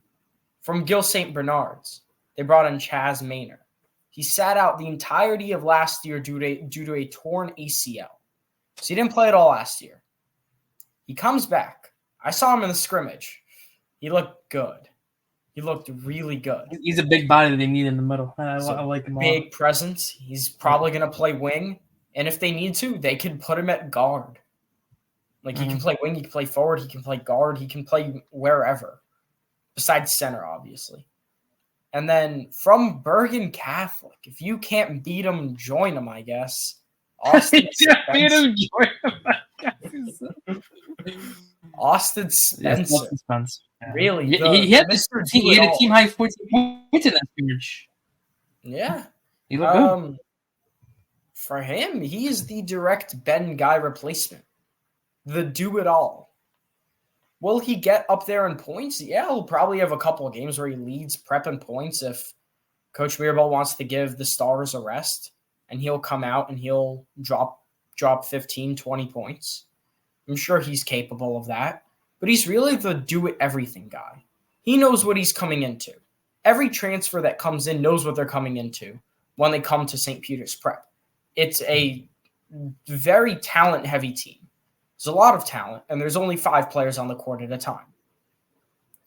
from Gil St. Bernard's, they brought in Chaz Maynor. He sat out the entirety of last year due to a torn ACL. So he didn't play at all last year. He comes back. I saw him in the scrimmage. He looked good. He looked really good. He's a big body that they need in the middle. I like him. Big presence. He's probably going to play wing. And if they need to, they can put him at guard. Like he can play wing, he can play forward, he can play guard, he can play wherever. Besides center, obviously. And then from Bergen Catholic, if you can't beat them, join them, I guess. Austin Spencer. Austin Spencer. Yeah. Really? He had a team high 14 points in that scrimmage. Yeah. He looked good. For him, he is the direct Ben Guy replacement. The do-it-all. Will he get up there in points? Yeah, he'll probably have a couple of games where he leads Prep in points if Coach Mirabal wants to give the stars a rest, and he'll come out and he'll drop 15, 20 points. I'm sure he's capable of that, but he's really the do-it-everything guy. He knows what he's coming into. every transfer that comes in knows what they're coming into when they come to St. Peter's Prep. It's a very talent-heavy team. There's a lot of talent, and there's only 5 players on the court at a time.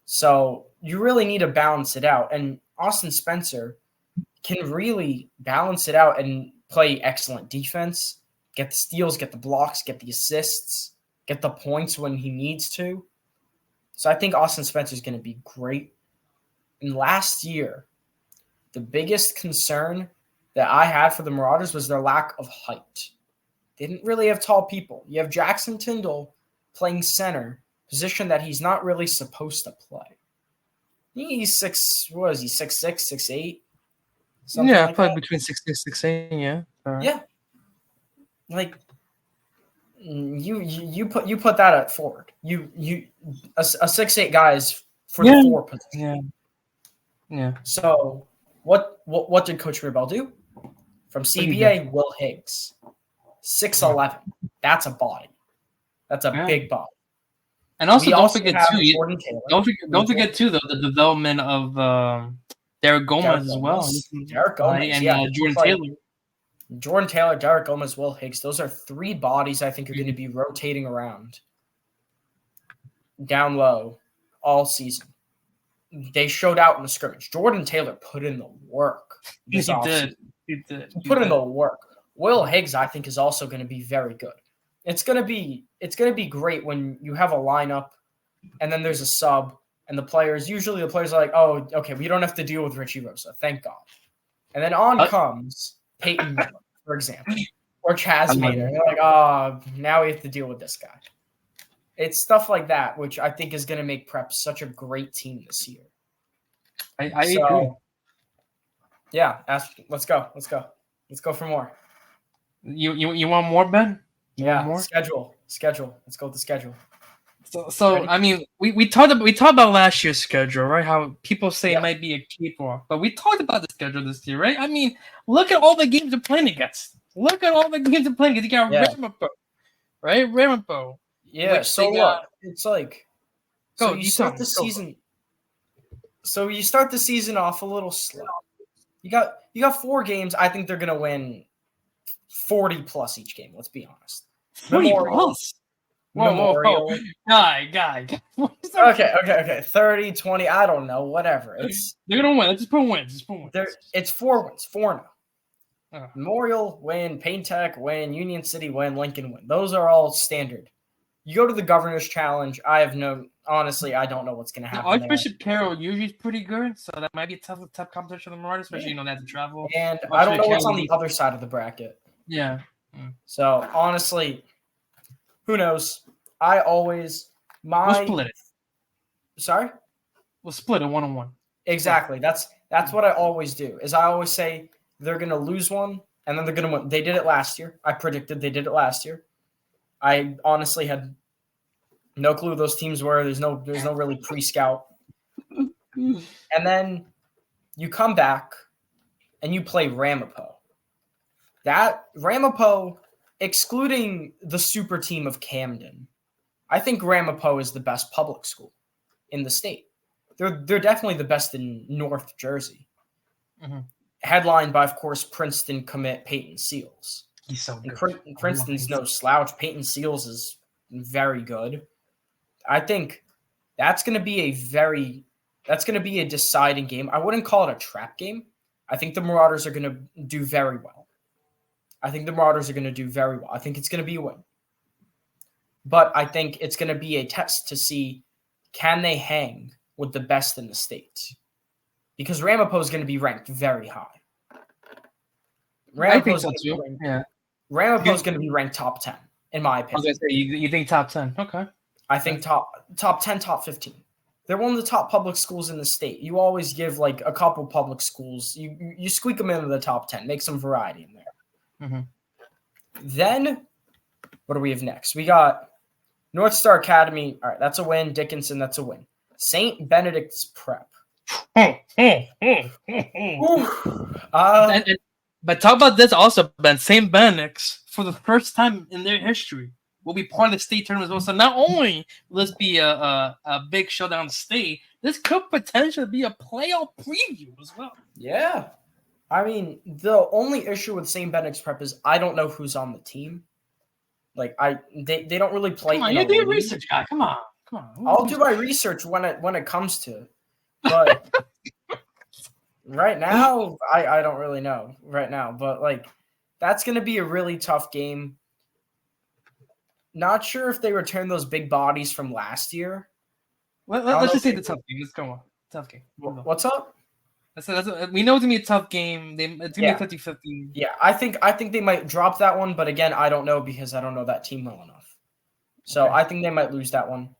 So you really need to balance it out. And Austin Spencer can really balance it out and play excellent defense, get the steals, get the blocks, get the assists, get the points when he needs to. So I think Austin Spencer is going to be great. And last year, the biggest concern that I had for the Marauders was their lack of height. They didn't really have tall people. You have Jackson Tyndall playing center, position that he's not really supposed to play. He's 6'8", 6'8"? Yeah, like probably that. between 6'6", 6'8", yeah. All right. Yeah. Like you put that at forward. A 6'8" guy is for the 4 position. Yeah. So what did Coach Mirabel do? From CBA, Will Higgs. 6'11". That's a body. That's a big body. And also, don't also forget have too. Jordan Taylor. Don't forget too, though, the development of Derek Gomez as well. Derek Gomez, and yeah. Jordan Taylor. Jordan Taylor, Derek Gomez, Will Higgs. Those are 3 bodies I think are going to be rotating around down low all season. They showed out in the scrimmage. Jordan Taylor put in the work. He did. He put in the work. Will Higgs, I think, is also going to be very good. It's going to be great when you have a lineup and then there's a sub and the players are like, oh, okay, we don't have to deal with Richie Rosa. Thank God. And then comes Peyton Miller, for example, or Chaz Mader. They're like, oh, now we have to deal with this guy. It's stuff like that, which I think is going to make Prep such a great team this year. I agree. Yeah, let's go. Let's go for more. You want more, Ben? More? Schedule. Let's go with the schedule. So I mean, we talked about last year's schedule, right? How people say it might be a cakewalk, but we talked about the schedule this year, right? I mean, look at all the games they're playing against. You got Ramapo, right? Ramapo. Yeah. So look, it's like you start the season off a little slow. You got 4 games. I think they're gonna win 40 plus each game. Let's be honest. 40 plus. Memorial. Guy. Okay. 30, 20. I don't know. Whatever. They're gonna win. Let's just put wins. It's 4 wins. 4-0. Memorial win, Payne Tech win, Union City win, Lincoln win. Those are all standard. You go to the Governor's Challenge. Honestly, I don't know what's going to happen. Archbishop Carroll usually is pretty good, so that might be a tough competition for the Marauders, especially they have to travel. And I don't know what's on the other side of the bracket. Yeah. So honestly, who knows? We'll split it. Sorry? We'll split it 1-on-1. Exactly. That's what I always do. Is I always say they're going to lose one, and then they're going to win. They did it last year. I predicted they did it last year. I honestly had no clue who those teams were. There's no really pre-scout. And then you come back and you play Ramapo. That Ramapo, excluding the super team of Camden, I think Ramapo is the best public school in the state. They're definitely the best in North Jersey. Mm-hmm. Headlined by, of course, Princeton commit Peyton Seals. He's so good. Princeton's no slouch. Peyton Seals is very good. I think that's going to be a deciding game. I wouldn't call it a trap game. I think the Marauders are going to do very well. I think it's going to be a win. But I think it's going to be a test to see, can they hang with the best in the state? Because Ramapo is going to be ranked very high. I think so too. Ramapo is going to be ranked top 10, in my opinion. I was going to say, you think top 10? Okay. I think top 10, top 15. They're one of the top public schools in the state. You always give like a couple public schools. You squeak them into the top 10, make some variety in there. Mm-hmm. Then, what do we have next? We got North Star Academy. All right, that's a win. Dickinson, that's a win. St. Benedict's Prep. But talk about this also, Ben. St. Benedict's, for the first time in their history, will be part of the state tournament as well. So not only will this be a big showdown state, this could potentially be a playoff preview as well. Yeah. I mean, the only issue with St. Benedict's Prep is I don't know who's on the team. Like they don't really play. Come on, in you a do your league. research, guy. Come on. I'll do my research when it comes to it. But right now, I don't really know right now. But like that's gonna be a really tough game. Not sure if they return those big bodies from last year. Let's just say the tough game. Let's go on. Tough game. What's up? We know it's gonna be a tough game. It's gonna be 50-50. Yeah, I think they might drop that one, but again, I don't know because I don't know that team well enough. So Okay. I think they might lose that one.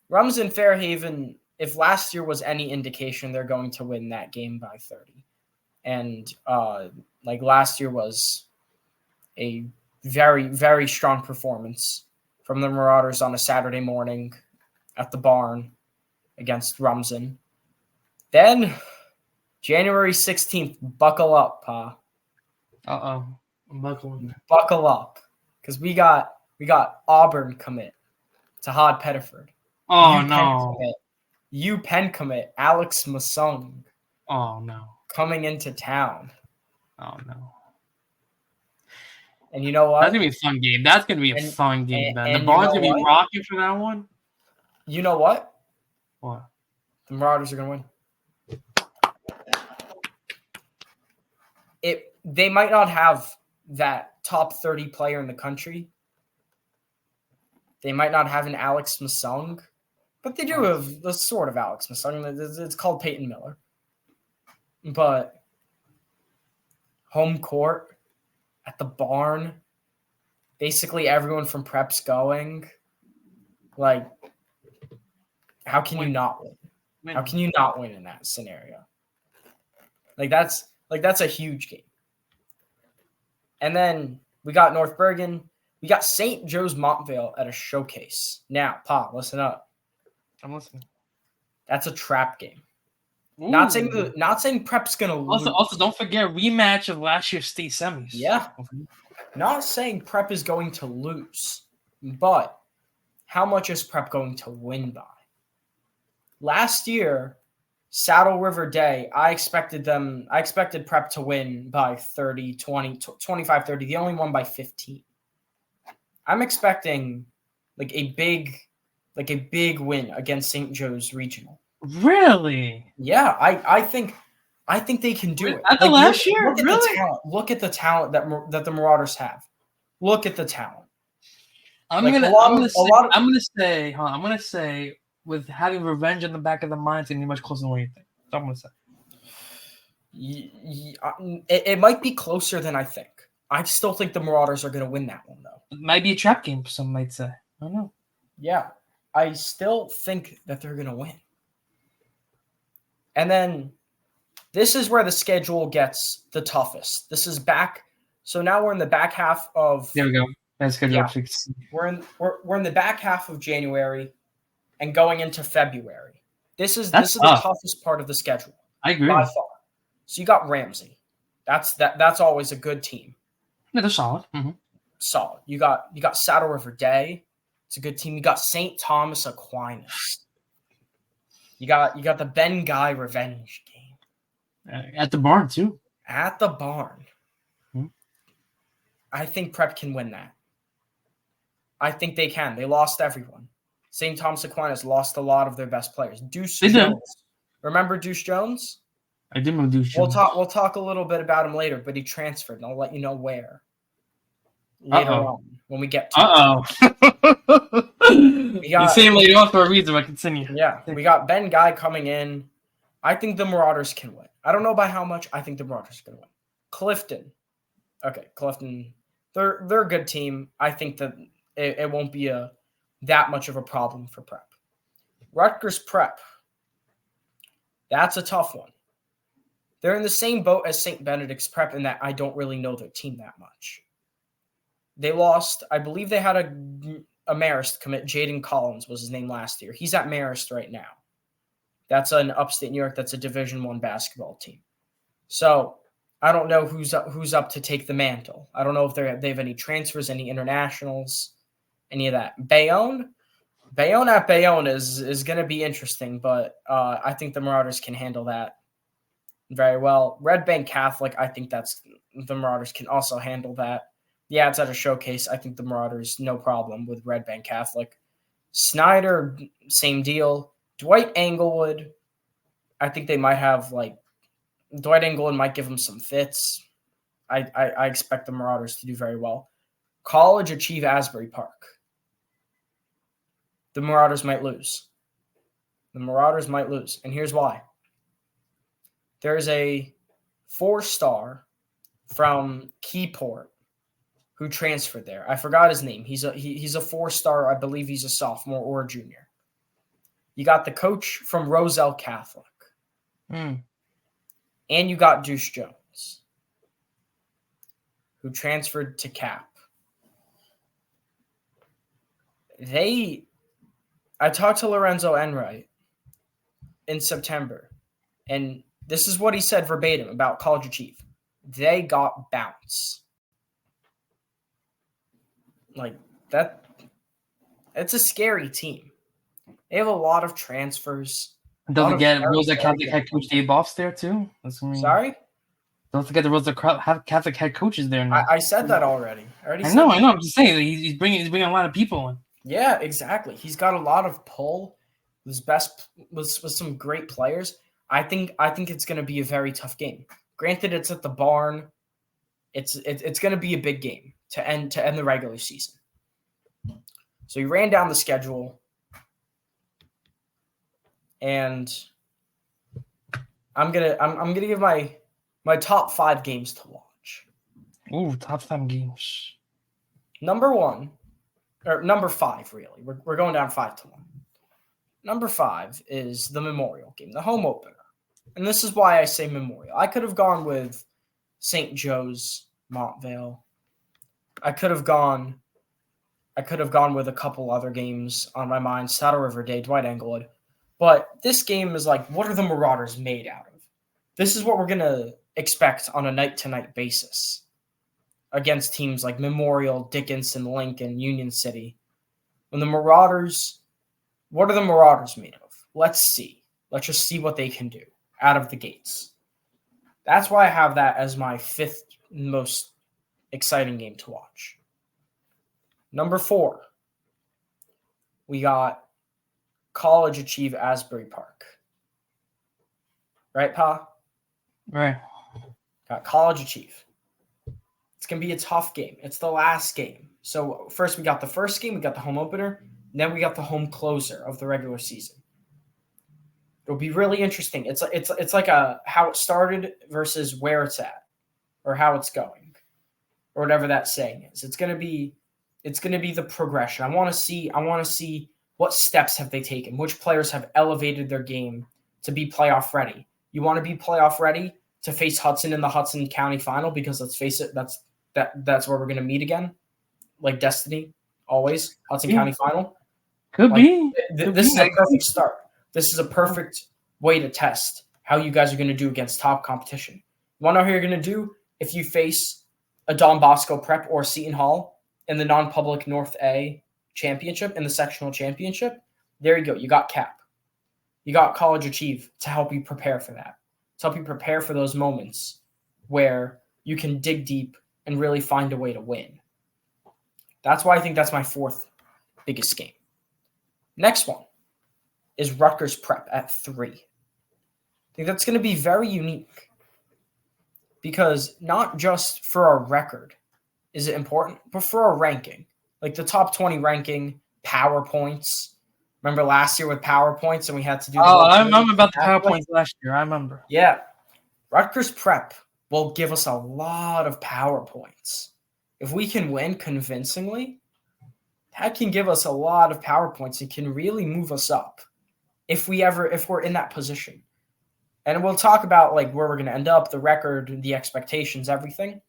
Rums and Fairhaven, if last year was any indication, they're going to win that game by 30. And like last year was a very, very strong performance from the Marauders on a Saturday morning at the barn against Rumsen. Then January 16th, buckle up, Pa. I'm buckling. Buckle up. Because we got Auburn commit to Hod Pettiford. Oh, no. UPenn commit Alex Masung Oh, no. coming into town. Oh, no. And you know what? That's going to be a fun game. That's going to be a fun game, Ben. The Barn's going to be rocking for that one. You know what? What? The Marauders are going to win. They might not have that top 30 player in the country. They might not have an Alex Masung, but they do have the sort of Alex Masung. It's called Peyton Miller. But home court at the barn, basically everyone from Prep's going. Like, how can you not win? How can you not win in that scenario? That's a huge game. And then we got North Bergen. We got St. Joe's Montvale at a showcase. Now, Pa, listen up. I'm listening. That's a trap game. Ooh. Not saying Prep's gonna lose. Also, don't forget rematch of last year's state semis. Yeah. Not saying Prep is going to lose, but how much is Prep going to win by? Last year, Saddle River Day, I expected Prep to win by 30, 20, 25, 30. They only won by 15. I'm expecting a big win against St. Joe's Regional. Really? Yeah, I think they can do it. At the last year? Look at Really? the talent. Look at the talent that the Marauders have. Look at the talent. I'm gonna say with having revenge in the back of the mind, it's gonna be much closer than what you think. That's what I'm gonna say. It might be closer than I think. I still think the Marauders are going to win that one, though. It might be a trap game, some might say. I don't know. Yeah, I still think that they're going to win. And then this is where the schedule gets the toughest. This is back. So now we're in the back half of. There we go. That's good. Yeah, we're in the back half of January and going into February. This is the toughest part of the schedule. I agree. By far. So you got Ramsey. That's always a good team. Yeah, they're solid. Mm-hmm. Solid. You got Saddle River Day. It's a good team. You got St. Thomas Aquinas. You got the Ben Guy revenge game. At the barn, too. At the barn. Hmm. I think Prep can win that. I think they can. They lost everyone. St. Thomas Aquinas lost a lot of their best players. Deuce Jones. Remember Deuce Jones? I did remember Deuce Jones. We'll talk a little bit about him later, but he transferred, and I'll let you know where. Later on, when we get to it. You're saying later on for a reason, but continue. Yeah, we got Ben Guy coming in. I think the Marauders can win. I don't know by how much. I think the Marauders are going to win. Clifton. Okay, Clifton. They're a good team. I think that it won't be that much of a problem for Prep. Rutgers Prep. That's a tough one. They're in the same boat as St. Benedict's Prep in that I don't really know their team that much. They lost. I believe they had a Marist commit. Jaden Collins was his name last year. He's at Marist right now. That's an upstate New York. That's a Division I basketball team. So I don't know who's up to take the mantle. I don't know if they have any transfers, any internationals, any of that. Bayonne at Bayonne is going to be interesting, but I think the Marauders can handle that very well. Red Bank Catholic, I think the Marauders can also handle that. Yeah, it's at a showcase. I think the Marauders, no problem with Red Bank Catholic. Snyder, same deal. Dwight Englewood, I think they might have Dwight Englewood might give them some fits. I expect the Marauders to do very well. College Achieve Asbury Park. The Marauders might lose. And here's why. There's a 4-star from Keyport who transferred there. I forgot his name. He's a 4-star. I believe he's a sophomore or a junior. You got the coach from Roselle Catholic. And you got Deuce Jones, who transferred to Cap. I talked to Lorenzo Enright in September, and this is what he said verbatim about College Achieve. They got bounce. Like that, it's a scary team. They have a lot of transfers. Don't forget Rosa Catholic head coach Dave Boff's there too. Sorry? Don't forget the Rosa Catholic head coach is there now. I said that already. I know. I'm just saying he's bringing a lot of people in. Yeah, exactly. He's got a lot of pull. With some great players. I think it's going to be a very tough game. Granted, it's at the barn. It's going to be a big game to end the regular season. So he ran down the schedule, and I'm gonna give my top 5 games to watch. Ooh, top 5 games. Number 5, really. We're going down 5-1. Number 5 is the Memorial game, the home opener. And this is why I say Memorial. I could have gone with St. Joe's, Montvale. I could have gone with a couple other games on my mind. Saddle River Day, Dwight Englewood. But this game is like, what are the Marauders made out of? This is what we're going to expect on a night-to-night basis against teams like Memorial, Dickinson, Lincoln, Union City. When the Marauders, what are the Marauders made of? Let's see. Let's just see what they can do out of the gates. That's why I have that as my 5th most exciting game to watch. Number 4, we got College Achieve Asbury Park. Right, Pa? Right. Got College Achieve. It's going to be a tough game. It's the last game. So first we got the first game, we got the home opener, and then we got the home closer of the regular season. It'll be really interesting. It's like how it started versus where it's at, or how it's going, or whatever that saying is. It's gonna be the progression. I want to see what steps have they taken, which players have elevated their game to be playoff ready. You want to be playoff ready to face Hudson in the Hudson County final, because let's face it, that's where we're gonna meet again, like Destiny always. Hudson County final could be. This is a perfect start. This is a perfect way to test how you guys are going to do against top competition. You want to know how you're going to do if you face a Don Bosco Prep or Seton Hall in the non-public North A championship, in the sectional championship? There you go. You got CAP. You got College Achieve to help you prepare for that, to help you prepare for those moments where you can dig deep and really find a way to win. That's why I think that's my 4th biggest game. Next one is Rutgers Prep at 3. I think that's going to be very unique, because not just for our record is it important, but for our ranking. Like the top 20 ranking, PowerPoints. Remember last year with PowerPoints and we had to do I remember about the PowerPoints last year. I remember. Yeah. Rutgers Prep will give us a lot of PowerPoints. If we can win convincingly, that can give us a lot of PowerPoints. It can really move us up if we're in that position. And we'll talk about like where we're going to end up, the record, the expectations, everything.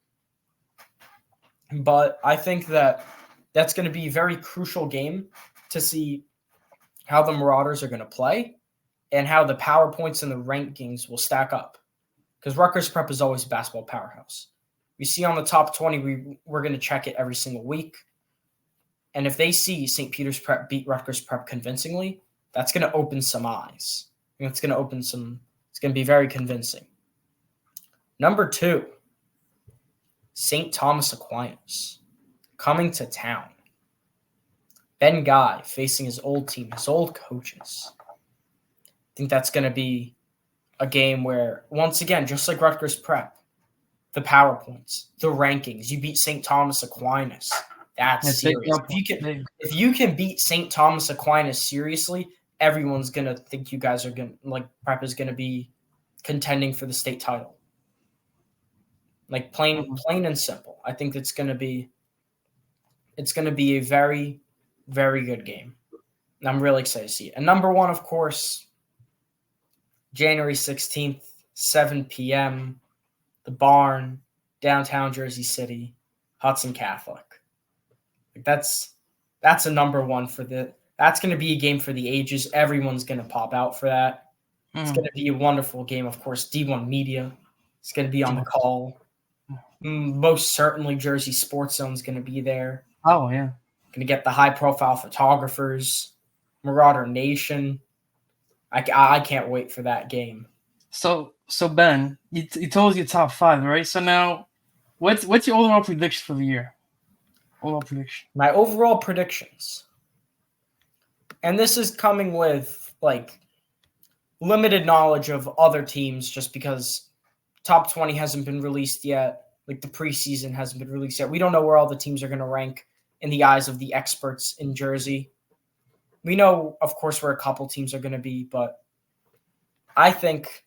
But I think that's going to be a very crucial game to see how the Marauders are going to play and how the PowerPoints and the rankings will stack up. Because Rutgers Prep is always a basketball powerhouse. We see on the top 20, we're going to check it every single week. And if they see St. Peter's Prep beat Rutgers Prep convincingly, that's going to open some eyes. It's going to be very convincing. Number 2, St. Thomas Aquinas coming to town. Ben Guy facing his old team, his old coaches. I think that's going to be a game where, once again, just like Rutgers Prep, the PowerPoints, the rankings, you beat St. Thomas Aquinas. That's serious. If you can beat St. Thomas Aquinas seriously, everyone's going to think you guys are going to, like, Prep is going to be contending for the state title. Like, plain and simple. I think it's going to be a very, very good game. And I'm really excited to see it. And number 1, of course, January 16th, 7 p.m., the Barn, downtown Jersey City, Hudson Catholic. That's a number 1 that's going to be a game for the ages. Everyone's going to pop out for that. It's going to be a wonderful game. Of course, D1 Media is going to be on the call. Most certainly Jersey Sports Zone is going to be there. Oh, yeah. Going to get the high-profile photographers, Marauder Nation. I can't wait for that game. So Ben, you told us your top 5, right? So now, what's your overall prediction for the year? Overall prediction. My overall predictions, and this is coming with like limited knowledge of other teams, just because top 20 hasn't been released yet. Like the preseason hasn't been released yet. We don't know where all the teams are going to rank in the eyes of the experts in Jersey. We know, of course, where a couple teams are going to be, but I think,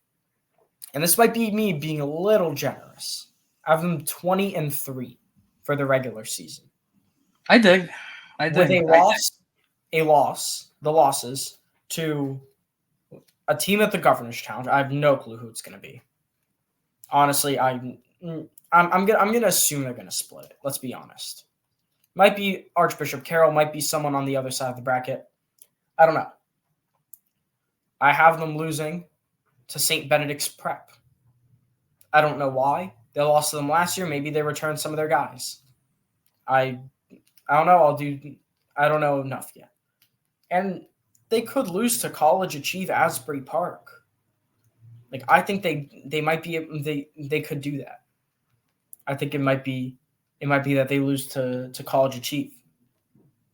and this might be me being a little generous, I have them 20-3 for the regular season. I dig. With the losses to a team at the Governor's Challenge. I have no clue who it's going to be. Honestly, I'm gonna assume they're gonna split it. Let's be honest. Might be Archbishop Carroll, might be someone on the other side of the bracket. I don't know. I have them losing to St. Benedict's Prep. I don't know why. They lost to them last year. Maybe they returned some of their guys. I don't know. I don't know enough yet. And they could lose to College Achieve Asbury Park. Like, I think they might be they could do that. I think it might be that they lose to College Achieve.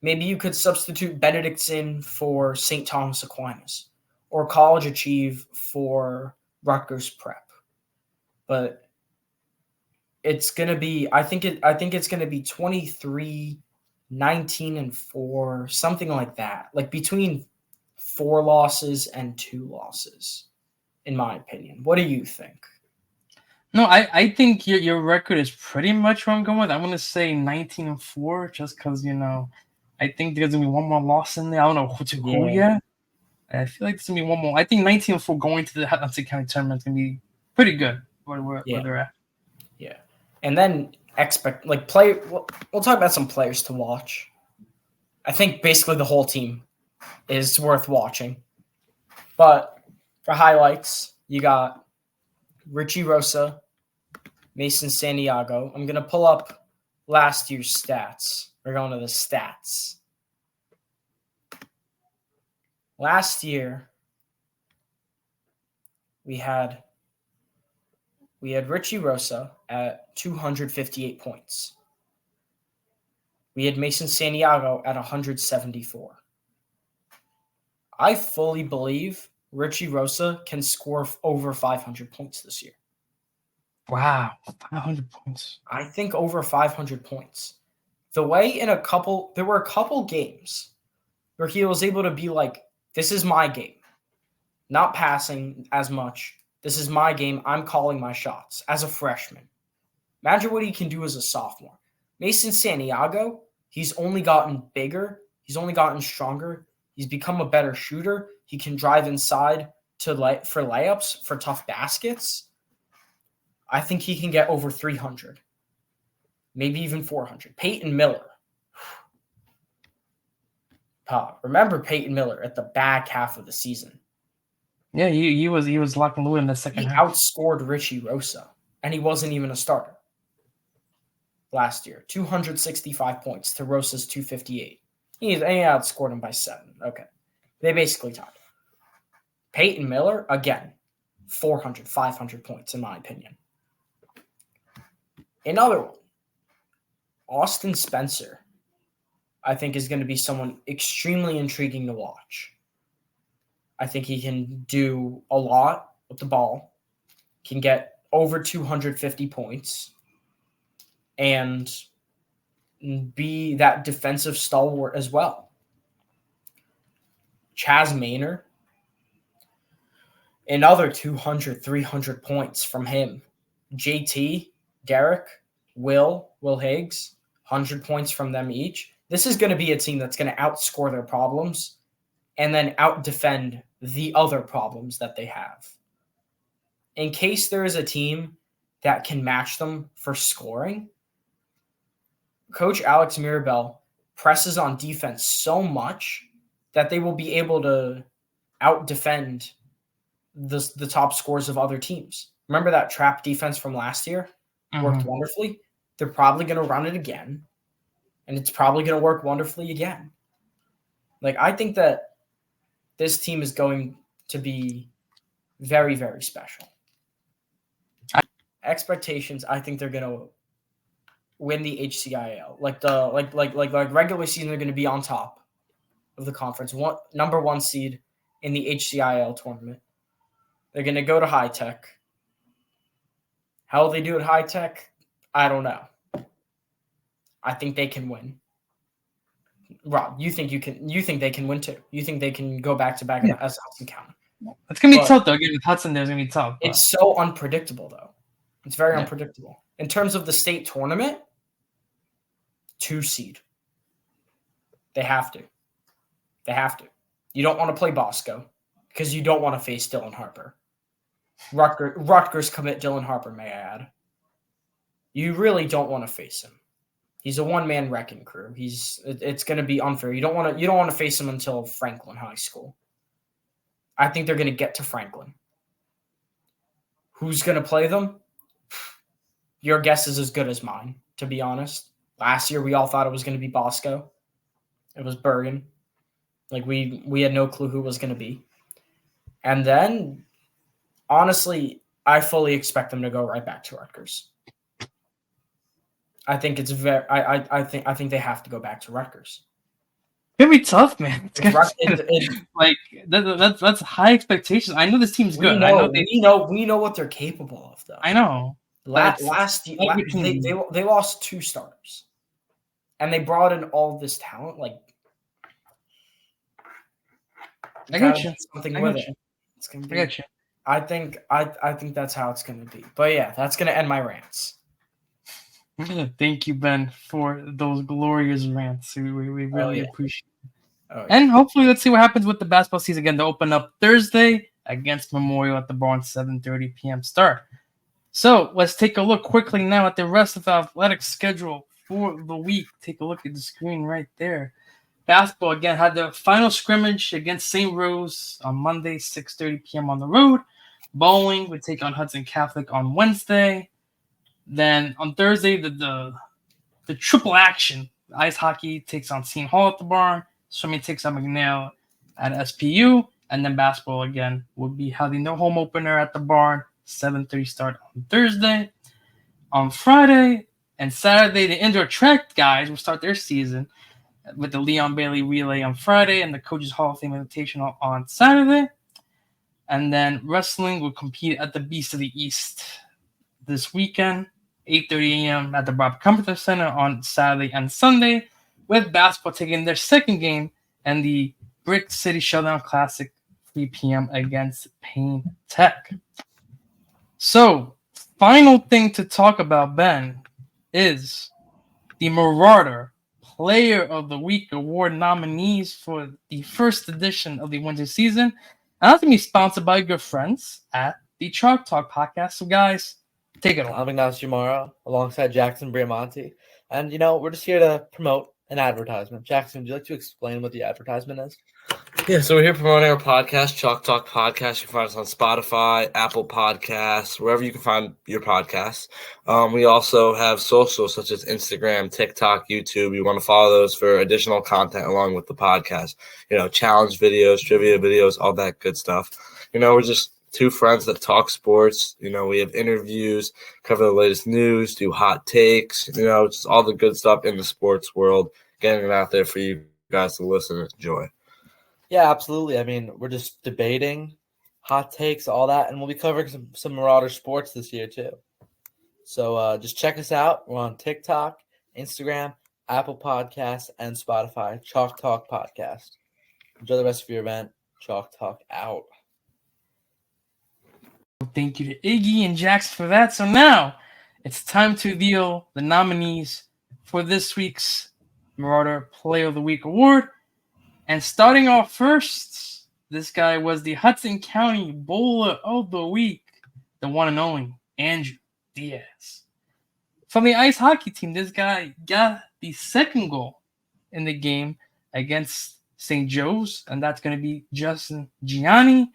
Maybe you could substitute Benedict's in for St. Thomas Aquinas or College Achieve for Rutgers Prep. But it's gonna be I think it's gonna be 23, 19, and 4, something like that. Like between 4 losses and 2 losses, in my opinion. What do you think? No, I think your record is pretty much where I'm going with. I'm going to say 19-4 just because, I think there's going to be one more loss in there. I don't know who yet. I feel like there's going to be one more. I think 19-4 going to the Hudson County tournament is going to be pretty good where they're at. Yeah. And then we'll talk about some players to watch. I think basically the whole team is worth watching. But for highlights, you got Richie Rosa, Mason Santiago. I'm going to pull up last year's stats. We're going to the stats. Last year, we had Richie Rosa at 258 points. We had Mason Santiago at 174. I fully believe Richie Rosa can score over 500 points this year. Wow, 500 points. I think over 500 points. There were a couple games where he was able to be like, this is my game. Not passing as much. This is my game. I'm calling my shots as a freshman. Imagine what he can do as a sophomore. Mason Santiago, he's only gotten bigger. He's only gotten stronger. He's become a better shooter. He can drive inside for layups, for tough baskets. I think he can get over 300, maybe even 400. Peyton Miller. Remember Peyton Miller at the back half of the season. Yeah, he was locked and loaded in the second half. He outscored Richie Rosa, and he wasn't even a starter last year. 265 points to Rosa's 258. He outscored him by 7. Okay. They basically tied. Peyton Miller, again, 400, 500 points, in my opinion. Another one, Austin Spencer, I think is going to be someone extremely intriguing to watch. I think he can do a lot with the ball, can get over 250 points, and be that defensive stalwart as well. Chaz Maynard, another 200, 300 points from him. JT, Derek, Will Higgs, 100 points from them each. This is going to be a team that's going to outscore their problems and then out-defend the other problems that they have. In case there is a team that can match them for scoring, Coach Alex Mirabel presses on defense so much that they will be able to out-defend the top scores of other teams. Remember that trap defense from last year? Worked wonderfully. They're probably going to run it again, and it's probably going to work wonderfully again. Like, I think that this team is going to be very, very special. Expectations, I think they're going to win the HCIL. Like regular season, they're going to be on top of the conference. Number 1 seed in the HCIL tournament. They're going to go to high tech. How will they do at high tech? I don't know. I think they can win. Rob, you think they can win too? You think they can go back to back as Hudson County? It's gonna be tough though. Again, with Hudson, there's gonna be tough. But it's so unpredictable though. It's very unpredictable. In terms of the state tournament, 2 seed. They have to. You don't want to play Bosco because you don't want to face Dylan Harper. Rutgers commit Dylan Harper, may I add. You really don't want to face him. He's a one-man wrecking crew. It's going to be unfair. You don't want to face him until Franklin High School. I think they're going to get to Franklin. Who's going to play them? Your guess is as good as mine, to be honest. Last year, we all thought it was going to be Bosco. It was Bergen. Like, we had no clue who it was going to be. And then, honestly, I fully expect them to go right back to Rutgers. I think it's very. I think they have to go back to Rutgers. It's gonna be tough, man. That's high expectations. I know this team's good. We know what they're capable of, though. I know. Last year, they lost 2 starters, and they brought in all this talent. Like, I got you. Something with it. It's gonna be. I got you. I think that's how it's gonna be. But yeah, that's gonna end my rants. Thank you, Ben, for those glorious rants. We really appreciate it. Yeah. And hopefully, let's see what happens with the basketball season again. They open up Thursday against Memorial at the Barn, 7:30 p.m. start. So let's take a look quickly now at the rest of the athletic schedule for the week. Take a look at the screen right there. Basketball, again, had the final scrimmage against St. Rose on Monday, 6:30 p.m. on the road. Bowling would take on Hudson Catholic on Wednesday. Then on Thursday, the triple action. Ice hockey takes on Seton Hall at the Barn. Swimming takes on McNeil at SPU. And then basketball, again, would be having the home opener at the Barn. 7:30 start on Thursday. On Friday and Saturday, the indoor track guys will start their season with the Leon Bailey Relay on Friday and the Coaches Hall of Fame Invitational on Saturday. And then wrestling will compete at the Beast of the East this weekend, 8:30 a.m. at the Bob Comforter Center on Saturday and Sunday, with basketball taking their second game and the Brick City Showdown Classic, 3 p.m. against Payne Tech. So, final thing to talk about, Ben, is the Marauder Player of the Week Award nominees for the first edition of the winter season. And that's going to be sponsored by good friends at the Chalk Talk podcast. So, guys, take it away. I'm Ignacio Morrow alongside Jackson Briamonte. And, we're just here to promote an advertisement. Jackson, would you like to explain what the advertisement is? Yeah, so we're here promoting our podcast, Chalk Talk Podcast. You can find us on Spotify, Apple Podcasts, wherever you can find your podcasts. We also have socials such as Instagram, TikTok, YouTube. You want to follow those for additional content along with the podcast. Challenge videos, trivia videos, all that good stuff. We're just two friends that talk sports. We have interviews, cover the latest news, do hot takes, just all the good stuff in the sports world, getting it out there for you guys to listen and enjoy. Yeah, absolutely. I mean, we're just debating, hot takes, all that, and we'll be covering some Marauder sports this year too. So just check us out. We're on TikTok, Instagram, Apple Podcasts, and Spotify. Chalk Talk Podcast. Enjoy the rest of your event. Chalk Talk out. Thank you to Iggy and Jax for that. So now it's time to reveal the nominees for this week's Marauder Player of the Week award. And starting off first, this guy was the Hudson County Bowler of the Week, the one and only Andrew Diaz. From the ice hockey team, this guy got the second goal in the game against St. Joe's, and that's going to be Justin Gianni.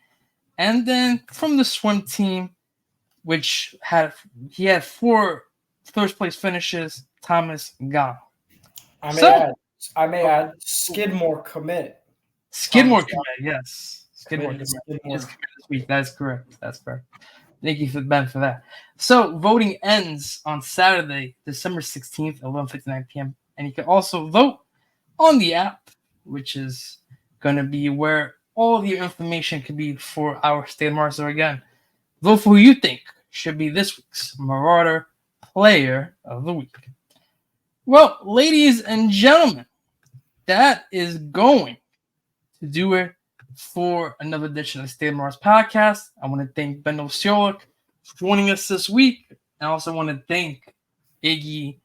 And then from the swim team, which had 4 first-place finishes, Thomas Gahn. I may add, Skidmore committed. Skidmore committed, yes. Skidmore committed this week. That is correct. That's correct. Thank you, Ben, for that. So voting ends on Saturday, December 16th, 11:59 p.m. And you can also vote on the app, which is going to be where all of your information could be for our state of Marauder. So again, vote for who you think should be this week's Marauder Player of the Week. Well, ladies and gentlemen, that is going to do it for another edition of the State of Marauders podcast. I want to thank Ben Osiolek for joining us this week. I also want to thank Iggy,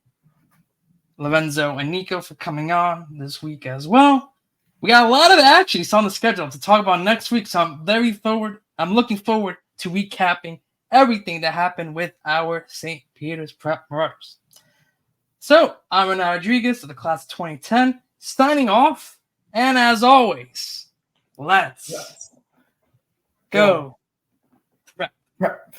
Lorenzo, and Nico for coming on this week as well. We got a lot of action on the schedule to talk about next week, so I'm looking forward to recapping everything that happened with our St. Peter's Prep Marauders. So, I'm Renan Rodriguez of the class of 2010, signing off. And as always, let's go. Prep.